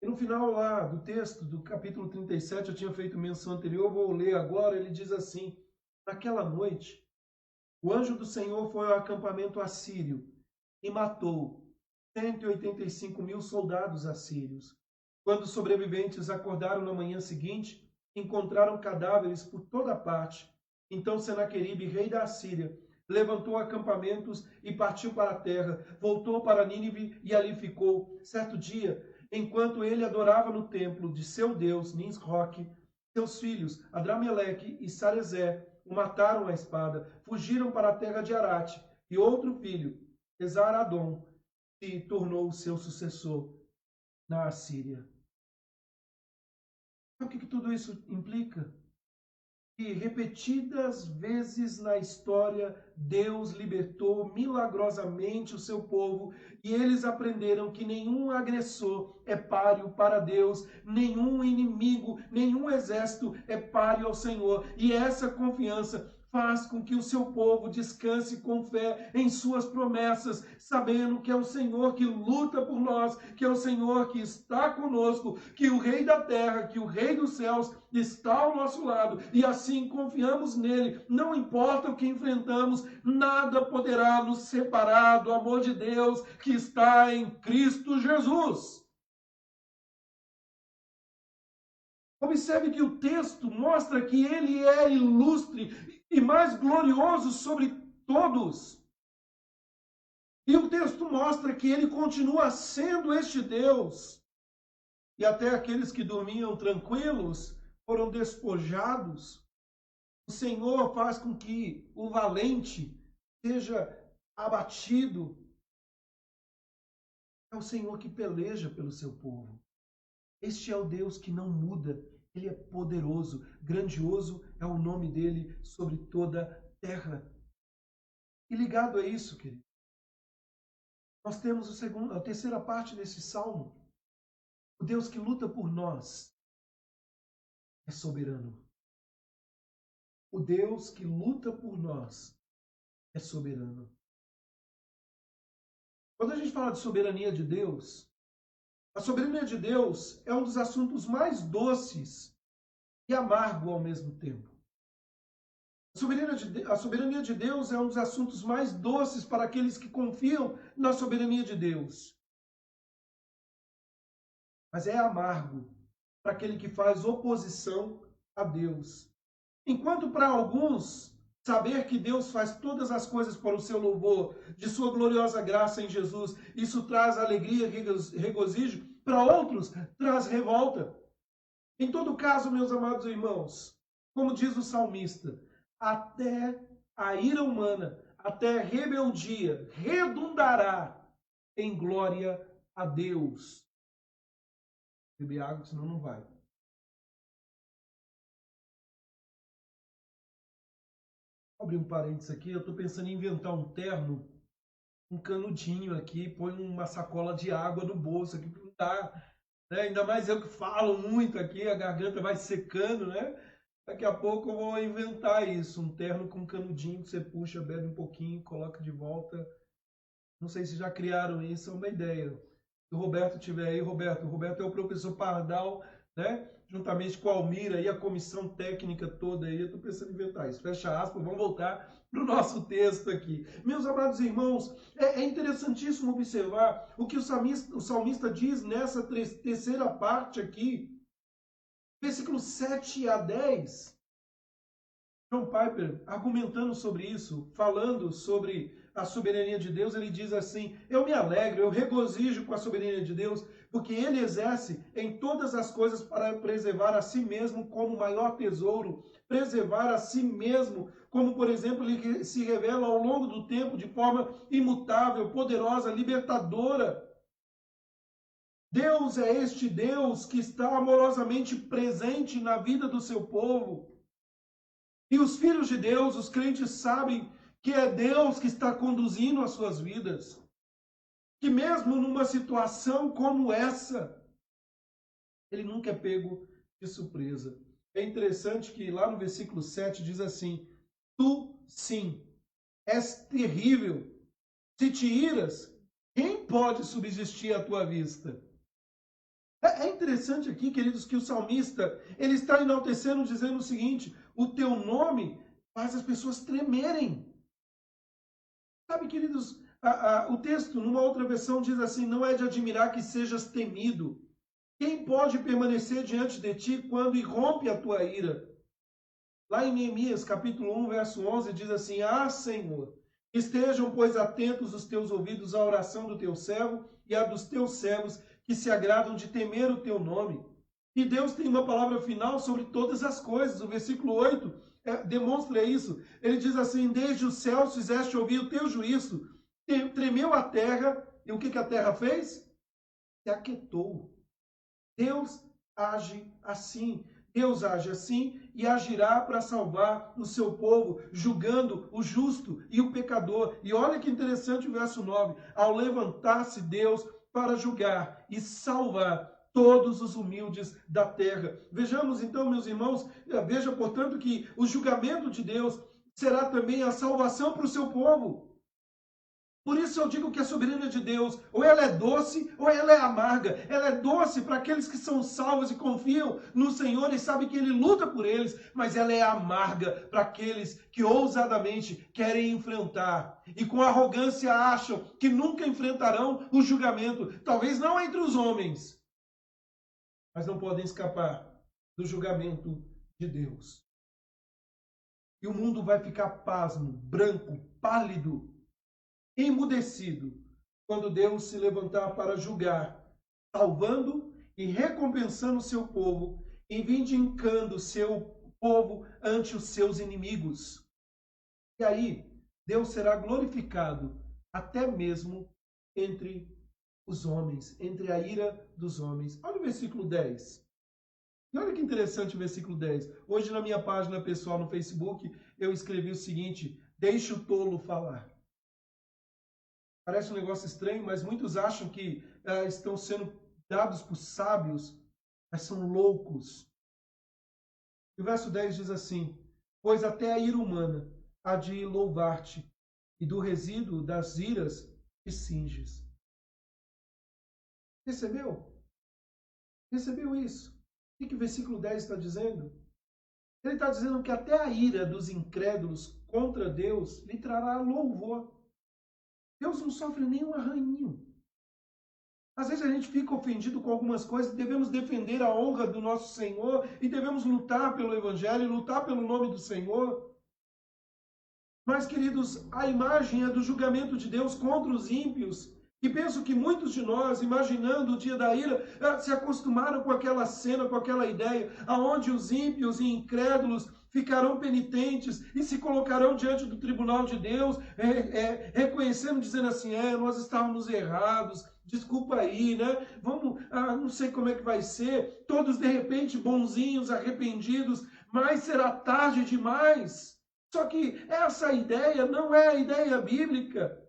E no final lá do texto do capítulo 37, eu tinha feito menção anterior, vou ler agora, ele diz assim: naquela noite, o anjo do Senhor foi ao acampamento assírio e matou 185.000 soldados assírios. Quando os sobreviventes acordaram na manhã seguinte, encontraram cadáveres por toda parte. Então Senaqueribe, rei da Assíria, levantou acampamentos e partiu para a terra. Voltou para Nínive e ali ficou. Certo dia, enquanto ele adorava no templo de seu deus Nisroque, seus filhos Adrameleque e Sarezé o mataram à espada, fugiram para a terra de Arate, e outro filho, Esaradom, se tornou o seu sucessor na Assíria. Sabe o que tudo isso implica? Que repetidas vezes na história, Deus libertou milagrosamente o seu povo e eles aprenderam que nenhum agressor é páreo para Deus, nenhum inimigo, nenhum exército é páreo ao Senhor. E essa confiança faz com que o seu povo descanse com fé em suas promessas, sabendo que é o Senhor que luta por nós, que é o Senhor que está conosco, que o Rei da terra, que o Rei dos céus está ao nosso lado, e assim confiamos nele. Não importa o que enfrentamos, nada poderá nos separar do amor de Deus que está em Cristo Jesus. Observe que o texto mostra que ele é ilustre e mais glorioso sobre todos. E o texto mostra que ele continua sendo este Deus. E até aqueles que dormiam tranquilos foram despojados. O Senhor faz com que o valente seja abatido. É o Senhor que peleja pelo seu povo. Este é o Deus que não muda. Ele é poderoso, grandioso é o nome dele sobre toda a terra. E ligado a isso, querido, nós temos a terceira parte desse salmo. O Deus que luta por nós é soberano. O Deus que luta por nós é soberano. Quando a gente fala de soberania de Deus, a soberania de Deus é um dos assuntos mais doces e amargo ao mesmo tempo. A soberania de Deus é um dos assuntos mais doces para aqueles que confiam na soberania de Deus. Mas é amargo para aquele que faz oposição a Deus. Enquanto para alguns, saber que Deus faz todas as coisas para o seu louvor, de sua gloriosa graça em Jesus, isso traz alegria e regozijo, para outros traz revolta. Em todo caso, meus amados irmãos, como diz o salmista, até a ira humana, até a rebeldia, redundará em glória a Deus. Beber água, senão não vai. Vou abrir um parênteses aqui, eu estou pensando em inventar um terno, um canudinho aqui, põe uma sacola de água no bolso aqui para não dar, né? Ainda mais eu que falo muito aqui, a garganta vai secando, né? Daqui a pouco eu vou inventar isso, um terno com um canudinho que você puxa, bebe um pouquinho, coloca de volta. Não sei se já criaram isso, é uma ideia. Se o Roberto estiver aí, Roberto é o professor Pardal, né? Juntamente com a Almira e a comissão técnica toda aí, eu estou pensando em inventar isso. Fecha aspas, vamos voltar para o nosso texto aqui. Meus amados irmãos, é interessantíssimo observar o que o salmista diz nessa terceira parte aqui, versículos 7 a 10. John Piper, argumentando sobre isso, falando sobre a soberania de Deus, ele diz assim: eu me alegro, eu regozijo com a soberania de Deus, porque ele exerce em todas as coisas para preservar a si mesmo como maior tesouro, preservar a si mesmo, como, por exemplo, ele se revela ao longo do tempo de forma imutável, poderosa, libertadora. Deus é este Deus que está amorosamente presente na vida do seu povo. E os filhos de Deus, os crentes, sabem que é Deus que está conduzindo as suas vidas. Que mesmo numa situação como essa, ele nunca é pego de surpresa. É interessante que lá no versículo 7 diz assim: tu, sim, és terrível. Se te iras, quem pode subsistir à tua vista? É interessante aqui, queridos, que o salmista, ele está enaltecendo, dizendo o seguinte: o teu nome faz as pessoas tremerem. Sabe, queridos, o texto, numa outra versão, diz assim: não é de admirar que sejas temido. Quem pode permanecer diante de ti quando irrompe a tua ira? Lá em Neemias, capítulo 1, verso 11, diz assim: ah, Senhor, estejam, pois, atentos os teus ouvidos à oração do teu servo e à dos teus servos, que se agradam de temer o teu nome. E Deus tem uma palavra final sobre todas as coisas. O versículo 8 demonstra isso. Ele diz assim: desde os céus fizeste ouvir o teu juízo, tremeu a terra, e o que a terra fez? Se aquietou. Deus age assim. Deus age assim e agirá para salvar o seu povo, julgando o justo e o pecador. E olha que interessante o verso 9. Ao levantar-se Deus para julgar e salvar todos os humildes da terra. Vejamos então, meus irmãos, veja, portanto, que o julgamento de Deus será também a salvação para o seu povo. Por isso eu digo que a soberania de Deus, ou ela é doce, ou ela é amarga. Ela é doce para aqueles que são salvos e confiam no Senhor e sabem que Ele luta por eles, mas ela é amarga para aqueles que ousadamente querem enfrentar e com arrogância acham que nunca enfrentarão o julgamento. Talvez não entre os homens, mas não podem escapar do julgamento de Deus. E o mundo vai ficar pasmo, branco, pálido, emudecido, quando Deus se levantar para julgar, salvando e recompensando o seu povo e vindicando o seu povo ante os seus inimigos. E aí, Deus será glorificado até mesmo entre os homens, entre a ira dos homens. Olha o versículo 10. E olha que interessante o versículo 10. Hoje na minha página pessoal no Facebook, eu escrevi o seguinte: deixe o tolo falar. Parece um negócio estranho, mas muitos acham que estão sendo dados por sábios, mas são loucos. E o verso 10 diz assim: pois até a ira humana há de louvar-te, e do resíduo das iras te cinges. Percebeu? Percebeu isso? O que o versículo 10 está dizendo? Ele está dizendo que até a ira dos incrédulos contra Deus lhe trará louvor. Deus não sofre nenhum arranhinho. Às vezes a gente fica ofendido com algumas coisas, devemos defender a honra do nosso Senhor e devemos lutar pelo Evangelho, lutar pelo nome do Senhor. Mas, queridos, a imagem é do julgamento de Deus contra os ímpios. E penso que muitos de nós, imaginando o dia da ira, se acostumaram com aquela cena, com aquela ideia, aonde os ímpios e incrédulos ficarão penitentes e se colocarão diante do tribunal de Deus, reconhecendo, dizendo assim, nós estávamos errados, desculpa aí, né? Vamos, não sei como é que vai ser, todos de repente bonzinhos, arrependidos, mas será tarde demais. Só que essa ideia não é a ideia bíblica.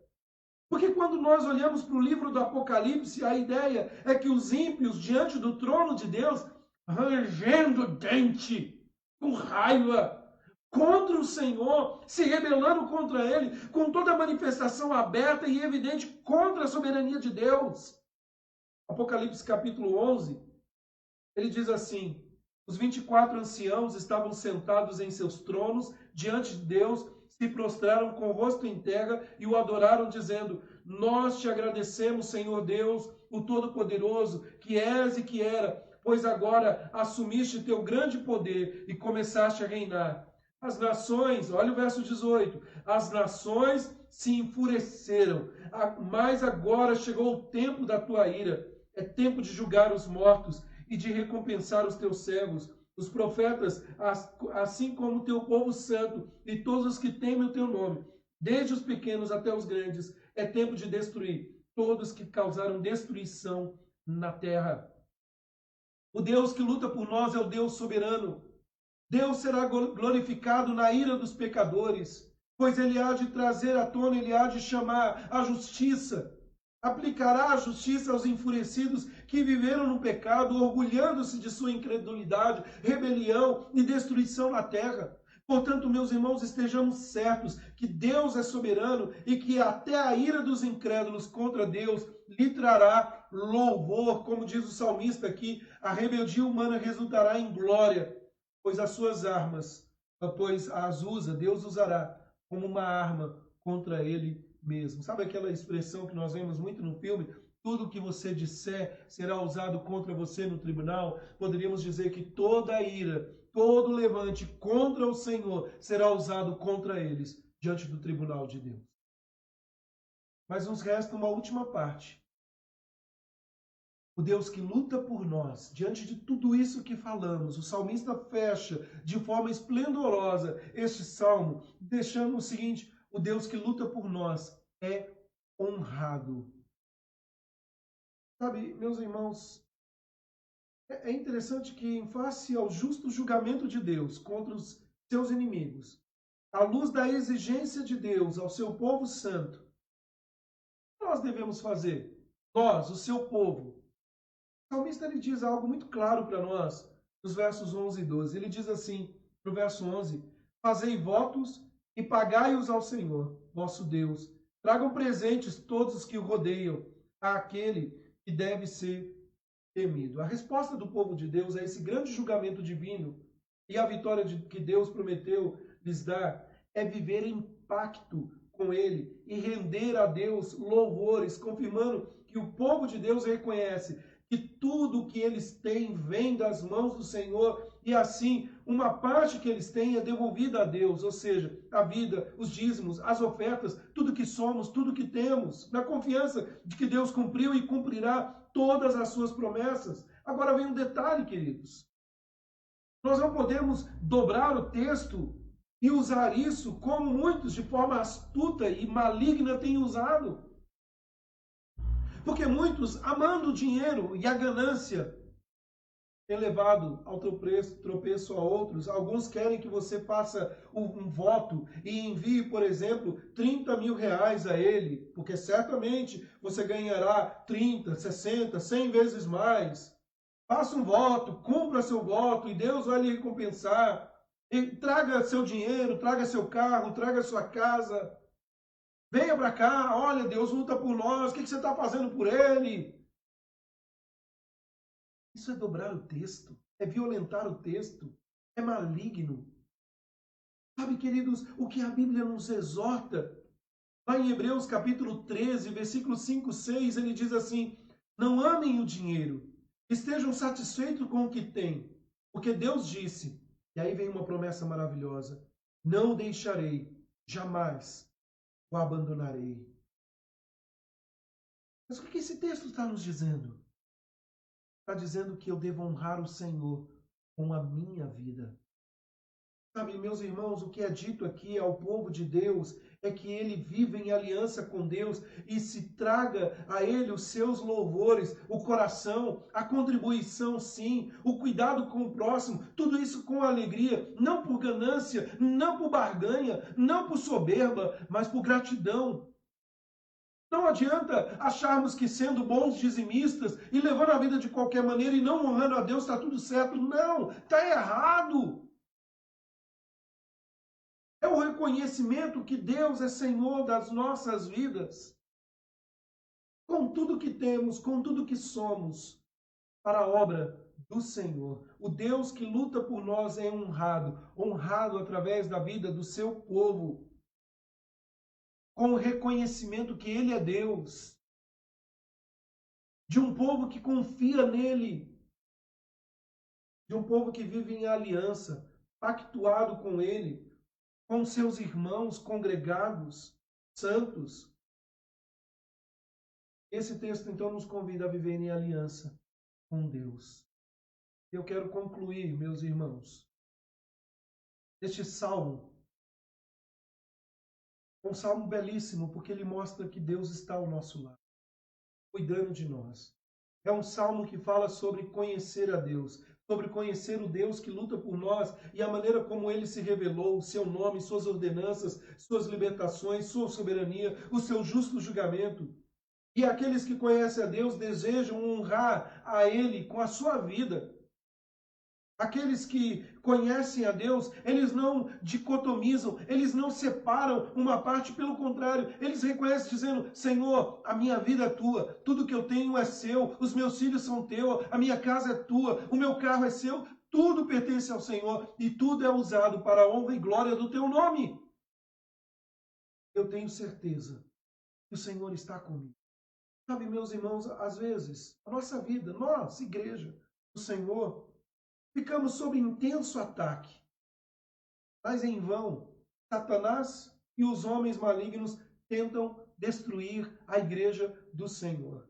Porque quando nós olhamos para o livro do Apocalipse, a ideia é que os ímpios, diante do trono de Deus, rangendo o dente, com raiva, contra o Senhor, se rebelando contra Ele, com toda a manifestação aberta e evidente contra a soberania de Deus. Apocalipse capítulo 11, ele diz assim: os 24 anciãos estavam sentados em seus tronos, diante de Deus, se prostraram com o rosto em terra e o adoraram, dizendo: nós te agradecemos, Senhor Deus, o Todo-Poderoso, que és e que era, pois agora assumiste teu grande poder e começaste a reinar. As nações, olha o verso 18, as nações se enfureceram, mas agora chegou o tempo da tua ira, é tempo de julgar os mortos e de recompensar os teus servos, os profetas, assim como o teu povo santo e todos os que temem o teu nome, desde os pequenos até os grandes. É tempo de destruir todos que causaram destruição na terra. O Deus que luta por nós é o Deus soberano. Deus será glorificado na ira dos pecadores, pois Ele há de trazer à tona, Ele há de chamar a justiça. Aplicará a justiça aos enfurecidos que viveram no pecado, orgulhando-se de sua incredulidade, rebelião e destruição na terra. Portanto, meus irmãos, estejamos certos que Deus é soberano e que até a ira dos incrédulos contra Deus lhe trará louvor. Como diz o salmista aqui, a rebeldia humana resultará em glória, pois as suas armas, pois as usa, Deus usará como uma arma contra ele mesmo. Sabe aquela expressão que nós vemos muito no filme? Tudo que você disser será usado contra você no tribunal. Poderíamos dizer que toda a ira, todo levante contra o Senhor será usado contra eles diante do tribunal de Deus. Mas nos resta uma última parte. O Deus que luta por nós, diante de tudo isso que falamos, o salmista fecha de forma esplendorosa este salmo, deixando o seguinte: o Deus que luta por nós é honrado. Sabe, meus irmãos, É interessante que, em face ao justo julgamento de Deus contra os seus inimigos, à luz da exigência de Deus ao seu povo santo, o que nós devemos fazer? Nós, o seu povo. O salmista ele diz algo muito claro para nós, nos versos 11 e 12. Ele diz assim, no verso 11, fazei votos e pagai-os ao Senhor, vosso Deus. Tragam presentes todos os que o rodeiam, àquele que deve ser temido. A resposta do povo de Deus a esse grande julgamento divino e a vitória que Deus prometeu lhes dar é viver em pacto com Ele e render a Deus louvores, confirmando que o povo de Deus reconhece que tudo o que eles têm vem das mãos do Senhor e assim uma parte que eles têm é devolvida a Deus, ou seja, a vida, os dízimos, as ofertas, tudo que somos, tudo que temos, na confiança de que Deus cumpriu e cumprirá todas as suas promessas. Agora vem um detalhe, queridos. Nós não podemos dobrar o texto e usar isso como muitos de forma astuta e maligna têm usado. Porque muitos, amando o dinheiro e a ganância, têm levado ao tropeço a outros. Alguns querem que você faça um voto e envie, por exemplo, 30 mil reais a ele, porque certamente você ganhará 30, 60, 100 vezes mais. Faça um voto, cumpra seu voto e Deus vai lhe recompensar. E traga seu dinheiro, traga seu carro, traga sua casa. Venha para cá, olha, Deus luta por nós, o que você está fazendo por Ele? Isso é dobrar o texto, é violentar o texto, é maligno. Sabe, queridos, o que a Bíblia nos exorta? Lá em Hebreus capítulo 13, versículos 5, 6, ele diz assim, não amem o dinheiro, estejam satisfeitos com o que têm, porque Deus disse, e aí vem uma promessa maravilhosa, não o deixarei, jamais o abandonarei. Mas o que esse texto está nos dizendo? Está dizendo que eu devo honrar o Senhor com a minha vida. Sabe, meus irmãos, o que é dito aqui ao povo de Deus é que ele vive em aliança com Deus e se traga a ele os seus louvores, o coração, a contribuição, sim, o cuidado com o próximo, tudo isso com alegria, não por ganância, não por barganha, não por soberba, mas por gratidão. Não adianta acharmos que sendo bons dizimistas e levando a vida de qualquer maneira e não honrando a Deus está tudo certo. Não, está errado. É o reconhecimento que Deus é Senhor das nossas vidas. Com tudo que temos, com tudo que somos, para a obra do Senhor. O Deus que luta por nós é honrado, honrado através da vida do seu povo. Com o reconhecimento que Ele é Deus. De um povo que confia nele. De um povo que vive em aliança, pactuado com Ele. Com seus irmãos congregados, santos. Esse texto, então, nos convida a viver em aliança com Deus. Eu quero concluir, meus irmãos, este salmo. Um salmo belíssimo, porque ele mostra que Deus está ao nosso lado, cuidando de nós. É um salmo que fala sobre conhecer a Deus, sobre conhecer o Deus que luta por nós e a maneira como Ele se revelou, o seu nome, suas ordenanças, suas libertações, sua soberania, o seu justo julgamento. E aqueles que conhecem a Deus desejam honrar a Ele com a sua vida. Aqueles que conhecem a Deus, eles não dicotomizam, eles não separam uma parte, pelo contrário, eles reconhecem dizendo, Senhor, a minha vida é tua, tudo que eu tenho é seu, os meus filhos são teus, a minha casa é tua, o meu carro é seu, tudo pertence ao Senhor e tudo é usado para a honra e glória do teu nome. Eu tenho certeza que o Senhor está comigo. Sabe, meus irmãos, às vezes, a nossa vida, nós, igreja, o Senhor, ficamos sob intenso ataque. Mas em vão, Satanás e os homens malignos tentam destruir a igreja do Senhor.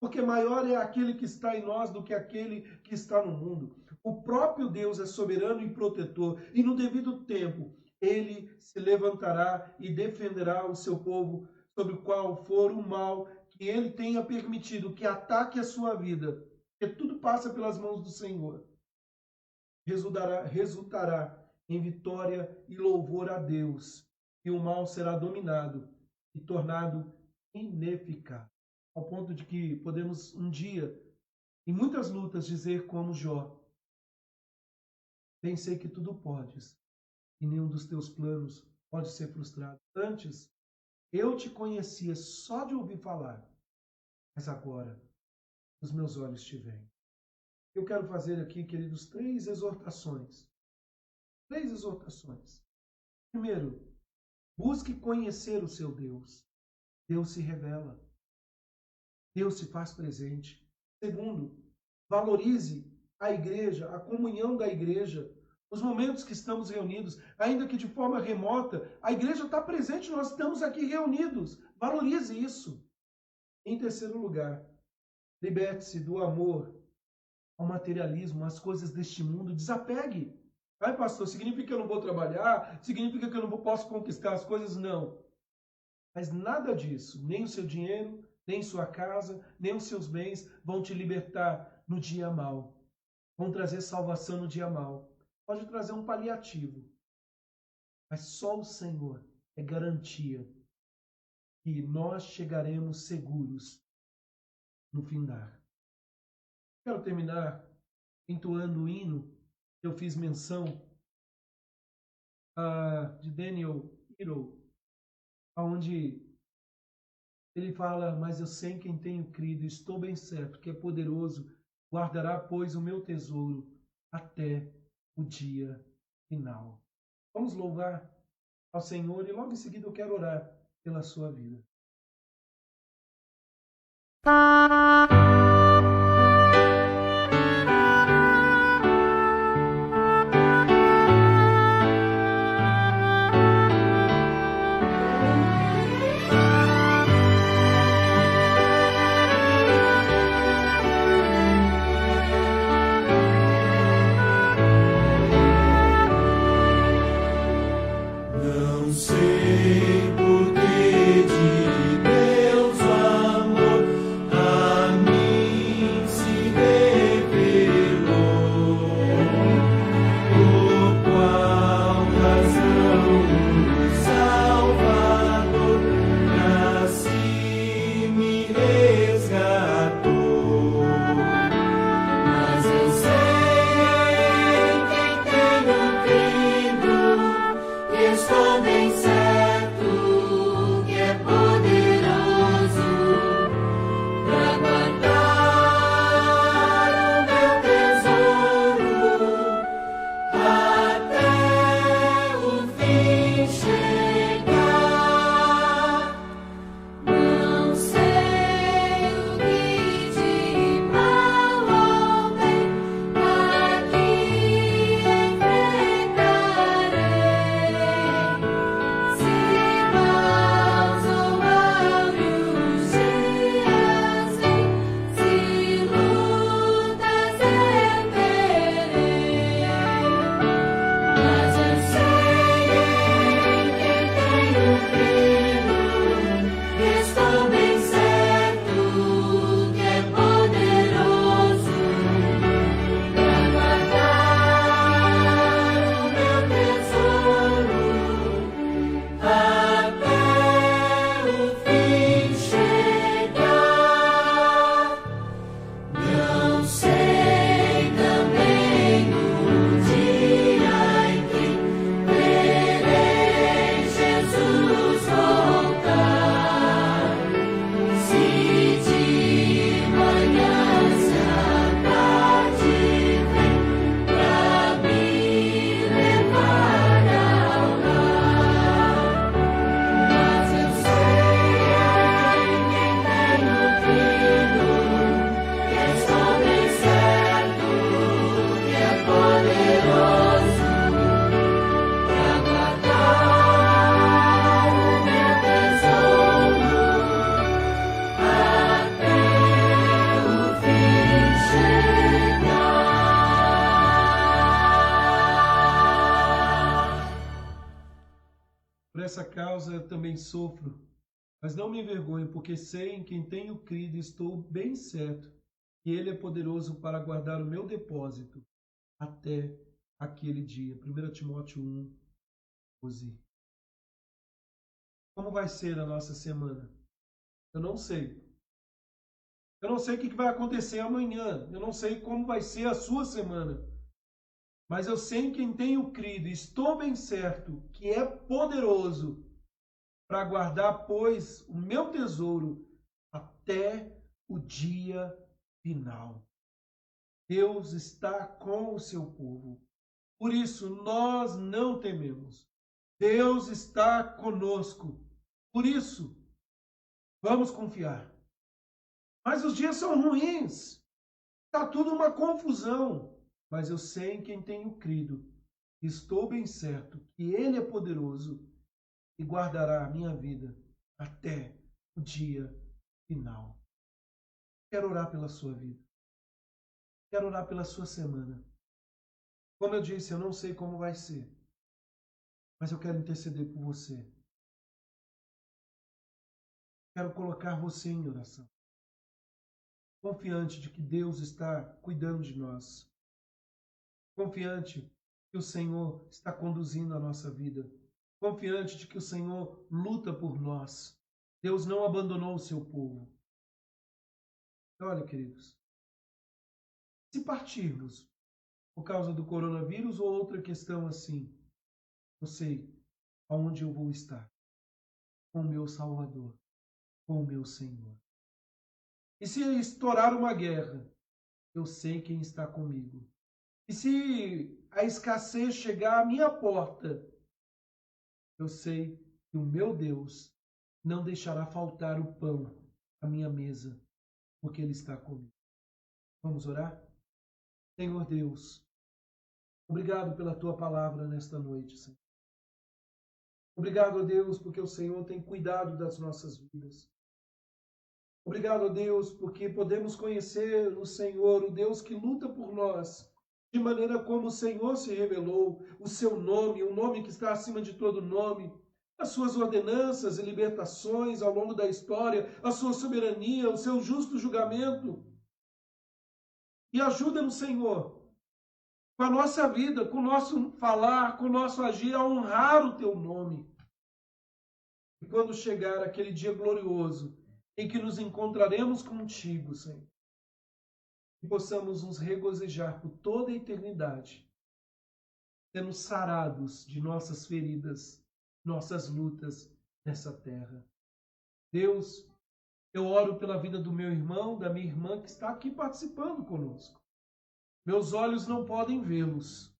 Porque maior é aquele que está em nós do que aquele que está no mundo. O próprio Deus é soberano e protetor, e no devido tempo, ele se levantará e defenderá o seu povo, sobre o qual for o mal que ele tenha permitido que ataque a sua vida, porque tudo passa pelas mãos do Senhor. Resultará em vitória e louvor a Deus, e o mal será dominado e tornado ineficaz. Ao ponto de que podemos um dia, em muitas lutas, dizer como Jó: bem sei que tudo podes, e nenhum dos teus planos pode ser frustrado. Antes, eu te conhecia só de ouvir falar, mas agora os meus olhos te veem. Eu quero fazer aqui, queridos, 3 exortações. 3 exortações. Primeiro, busque conhecer o seu Deus. Deus se revela. Deus se faz presente. Segundo, valorize a igreja, a comunhão da igreja, os momentos que estamos reunidos, ainda que de forma remota, a igreja está presente, nós estamos aqui reunidos. Valorize isso. Em terceiro lugar, liberte-se do amor ao materialismo, às coisas deste mundo. Desapegue. Ai, pastor, significa que eu não vou trabalhar? Significa que eu não posso conquistar as coisas? Não. Mas nada disso, nem o seu dinheiro, nem sua casa, nem os seus bens vão te libertar no dia mau. Vão trazer salvação no dia mau. Pode trazer um paliativo. Mas só o Senhor é garantia que nós chegaremos seguros no findar. Quero terminar entoando o hino que eu fiz menção de Daniel Hero, onde ele fala: mas eu sei em quem tenho crido, estou bem certo que é poderoso, guardará, pois, o meu tesouro até o dia final. Vamos louvar ao Senhor e logo em seguida eu quero orar pela sua vida. Não sei por que de Deus o amor a mim se revelou, por qual razão o Salvador assim me resgatou. Mas eu sei quem tenho crido, estou bem certo que é poderoso pra guardar o meu tesouro até o fim chegar. Não sei o que de mal ou bem aqui enfrentarei. Se maus ou áureos dias vêm, se lutas eu terei. Mas eu sei em quem tenho crido, estou bem certo que é poderoso pra guardar o meu tesouro até o fim chegar. Não sei também o dia em que verei Jesus voltar. Se de manhã, se à tarde vem pra me levar ao lar. Mas eu sei em quem tenho crido, que estou bem certo que é poderoso pra guardar o meu tesouro até o fim chegar. Por essa causa eu também sofro, mas não me envergonho, porque sei em quem tenho crido e estou bem certo e Ele é poderoso para guardar o meu depósito até aquele dia. 1 Timóteo 1, 12. Como vai ser a nossa semana? Eu não sei. Eu não sei o que vai acontecer amanhã. Eu não sei como vai ser a sua semana. Mas eu sei em quem tenho crido, estou bem certo que é poderoso para guardar, pois, o meu tesouro até o dia final. Deus está com o seu povo. Por isso, nós não tememos. Deus está conosco. Por isso, vamos confiar. Mas os dias são ruins. Está tudo uma confusão. Mas eu sei em quem tenho crido. Estou bem certo que Ele é poderoso e guardará a minha vida até o dia final. Quero orar pela sua vida. Quero orar pela sua semana. Como eu disse, eu não sei como vai ser. Mas eu quero interceder por você. Quero colocar você em oração. Confiante de que Deus está cuidando de nós. Confiante que o Senhor está conduzindo a nossa vida. Confiante de que o Senhor luta por nós. Deus não abandonou o seu povo. Olha, queridos, se partirmos por causa do coronavírus ou outra questão assim, eu sei aonde eu vou estar. Com o meu Salvador, com o meu Senhor. E se estourar uma guerra, eu sei quem está comigo. E se a escassez chegar à minha porta, eu sei que o meu Deus não deixará faltar o pão à minha mesa, porque Ele está comigo. Vamos orar? Senhor Deus, obrigado pela Tua palavra nesta noite, Senhor. Obrigado a Deus porque o Senhor tem cuidado das nossas vidas. Obrigado a Deus porque podemos conhecer o Senhor, o Deus que luta por nós, de maneira como o Senhor se revelou, o seu nome, o nome que está acima de todo nome, as suas ordenanças e libertações ao longo da história, a sua soberania, o seu justo julgamento. E ajuda-nos, Senhor, com a nossa vida, com o nosso falar, com o nosso agir, a honrar o teu nome. E quando chegar aquele dia glorioso, em que nos encontraremos contigo, Senhor, que possamos nos regozijar por toda a eternidade, sendo sarados de nossas feridas, nossas lutas nessa terra. Deus, eu oro pela vida do meu irmão, da minha irmã que está aqui participando conosco. Meus olhos não podem vê-los,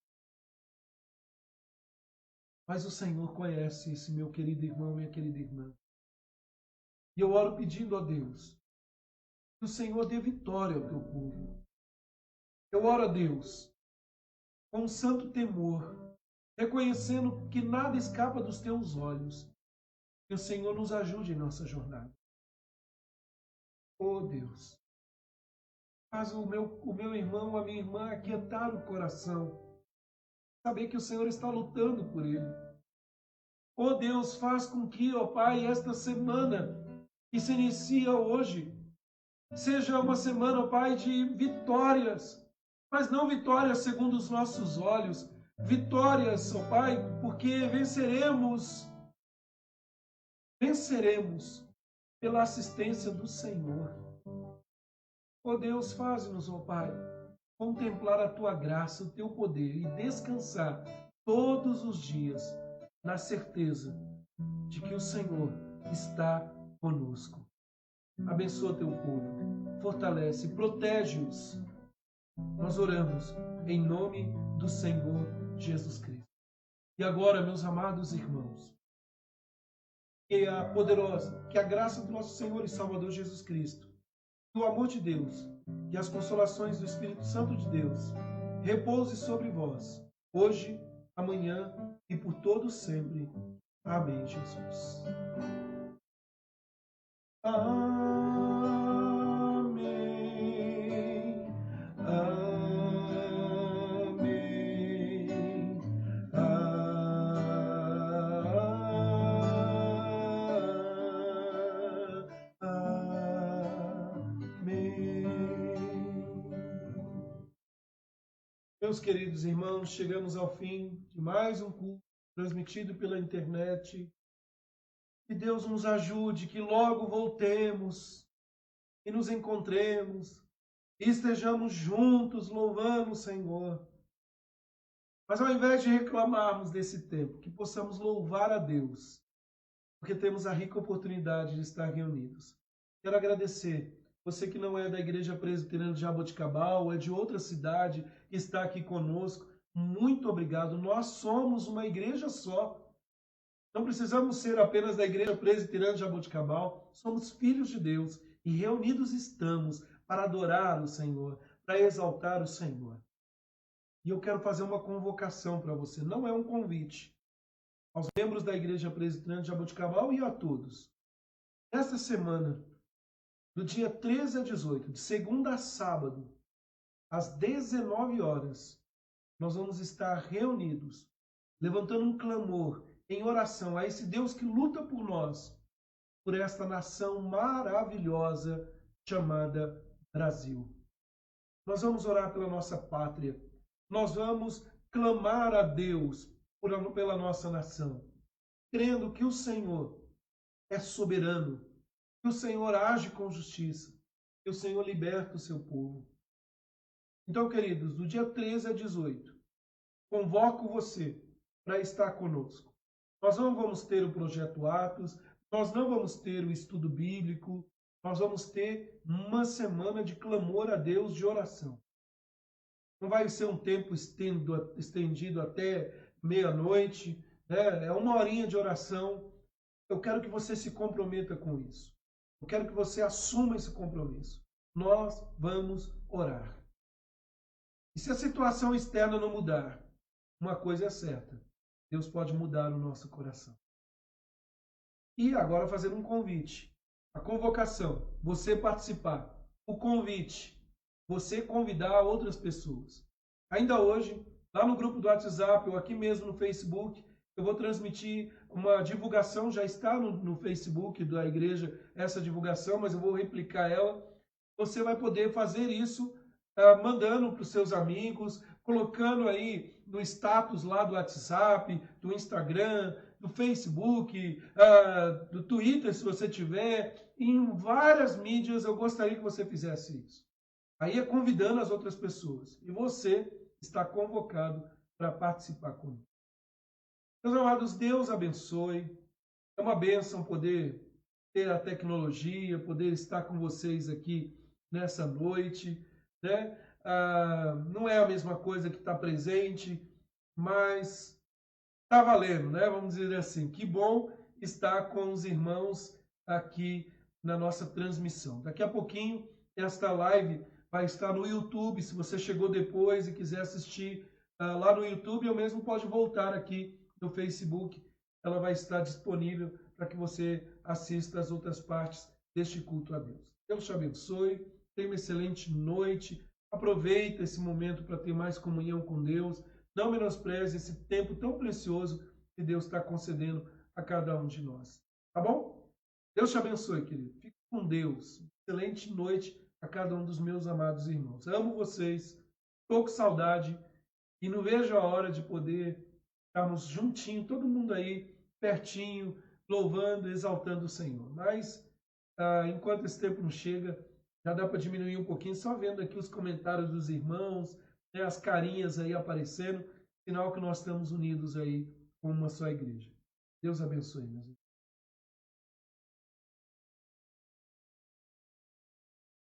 mas o Senhor conhece esse meu querido irmão, minha querida irmã. E eu oro pedindo a Deus que o Senhor dê vitória ao teu povo. Eu oro a Deus com um santo temor, reconhecendo que nada escapa dos teus olhos. Que o Senhor nos ajude em nossa jornada. Oh Deus, faz o meu irmão, a minha irmã aquietar o coração, saber que o Senhor está lutando por ele. Oh Deus, faz com que, ó Pai, esta semana que se inicia hoje, seja uma semana, ó Pai, de vitórias, mas não vitórias segundo os nossos olhos, vitórias, ó Pai, porque venceremos pela assistência do Senhor. Ó Deus, faz-nos, ó Pai, contemplar a Tua graça, o Teu poder e descansar todos os dias na certeza de que o Senhor está conosco. Abençoa Teu povo, fortalece, protege-os. Nós oramos em nome do Senhor Jesus Cristo. E agora, meus amados irmãos, que a graça do nosso Senhor e Salvador Jesus Cristo, o amor de Deus e as consolações do Espírito Santo de Deus repouse sobre vós, hoje, amanhã e por todo sempre. Amém, Jesus. Amém. Amém. Amém. Meus queridos irmãos, chegamos ao fim de mais um culto transmitido pela internet. Que Deus nos ajude, que logo voltemos e nos encontremos e estejamos juntos louvando o Senhor. Mas ao invés de reclamarmos desse tempo, que possamos louvar a Deus, porque temos a rica oportunidade de estar reunidos. Quero agradecer você que não é da Igreja Presbiteriana de Jaboticabal, ou é de outra cidade, que está aqui conosco. Muito obrigado. Nós somos uma igreja só. Não precisamos ser apenas da Igreja Presbiteriana de Jaboticabal. Somos filhos de Deus e reunidos estamos para adorar o Senhor, para exaltar o Senhor. E eu quero fazer uma convocação para você. Não é um convite. Aos membros da Igreja Presbiteriana de Jaboticabal e a todos. Esta semana, do dia 13 a 18, de segunda a sábado, às 19 horas, nós vamos estar reunidos, levantando um clamor em oração a esse Deus que luta por nós, por esta nação maravilhosa chamada Brasil. Nós vamos orar pela nossa pátria. Nós vamos clamar a Deus pela nossa nação, crendo que o Senhor é soberano, que o Senhor age com justiça, que o Senhor liberta o seu povo. Então, queridos, do dia 13 a 18, convoco você para estar conosco. Nós não vamos ter o Projeto Atos, nós não vamos ter o estudo bíblico, nós vamos ter uma semana de clamor a Deus, de oração. Não vai ser um tempo estendido até meia-noite, né? É uma horinha de oração. Eu quero que você se comprometa com isso. Eu quero que você assuma esse compromisso. Nós vamos orar. E se a situação externa não mudar, uma coisa é certa. Deus pode mudar o nosso coração. E agora fazer um convite. A convocação, você participar. O convite, você convidar outras pessoas. Ainda hoje, lá no grupo do WhatsApp ou aqui mesmo no Facebook, eu vou transmitir uma divulgação, já está no Facebook da igreja essa divulgação, mas eu vou replicar ela. Você vai poder fazer isso mandando para os seus amigos, colocando aí no status lá do WhatsApp, do Instagram, do Facebook, do Twitter, se você tiver, em várias mídias. Eu gostaria que você fizesse isso. Aí é convidando as outras pessoas. E você está convocado para participar comigo. Meus amados, Deus abençoe. É uma bênção poder ter a tecnologia, poder estar com vocês aqui nessa noite, né? Não é a mesma coisa que estar presente, mas está valendo, né? Vamos dizer assim. Que bom estar com os irmãos aqui na nossa transmissão. Daqui a pouquinho, esta live vai estar no YouTube. Se você chegou depois e quiser assistir lá no YouTube, ou mesmo pode voltar aqui no Facebook, ela vai estar disponível para que você assista as outras partes deste culto a Deus. Deus te abençoe, tenha uma excelente noite, aproveita esse momento para ter mais comunhão com Deus, não menospreze esse tempo tão precioso que Deus está concedendo a cada um de nós. Tá bom? Deus te abençoe, querido. Fique com Deus. Excelente noite a cada um dos meus amados irmãos. Amo vocês, estou com saudade e não vejo a hora de poder estarmos juntinho, todo mundo aí, pertinho, louvando, exaltando o Senhor. Mas, enquanto esse tempo não chega, já dá para diminuir um pouquinho, só vendo aqui os comentários dos irmãos, né, as carinhas aí aparecendo, sinal que nós estamos unidos aí como uma só igreja. Deus abençoe, meus irmãos.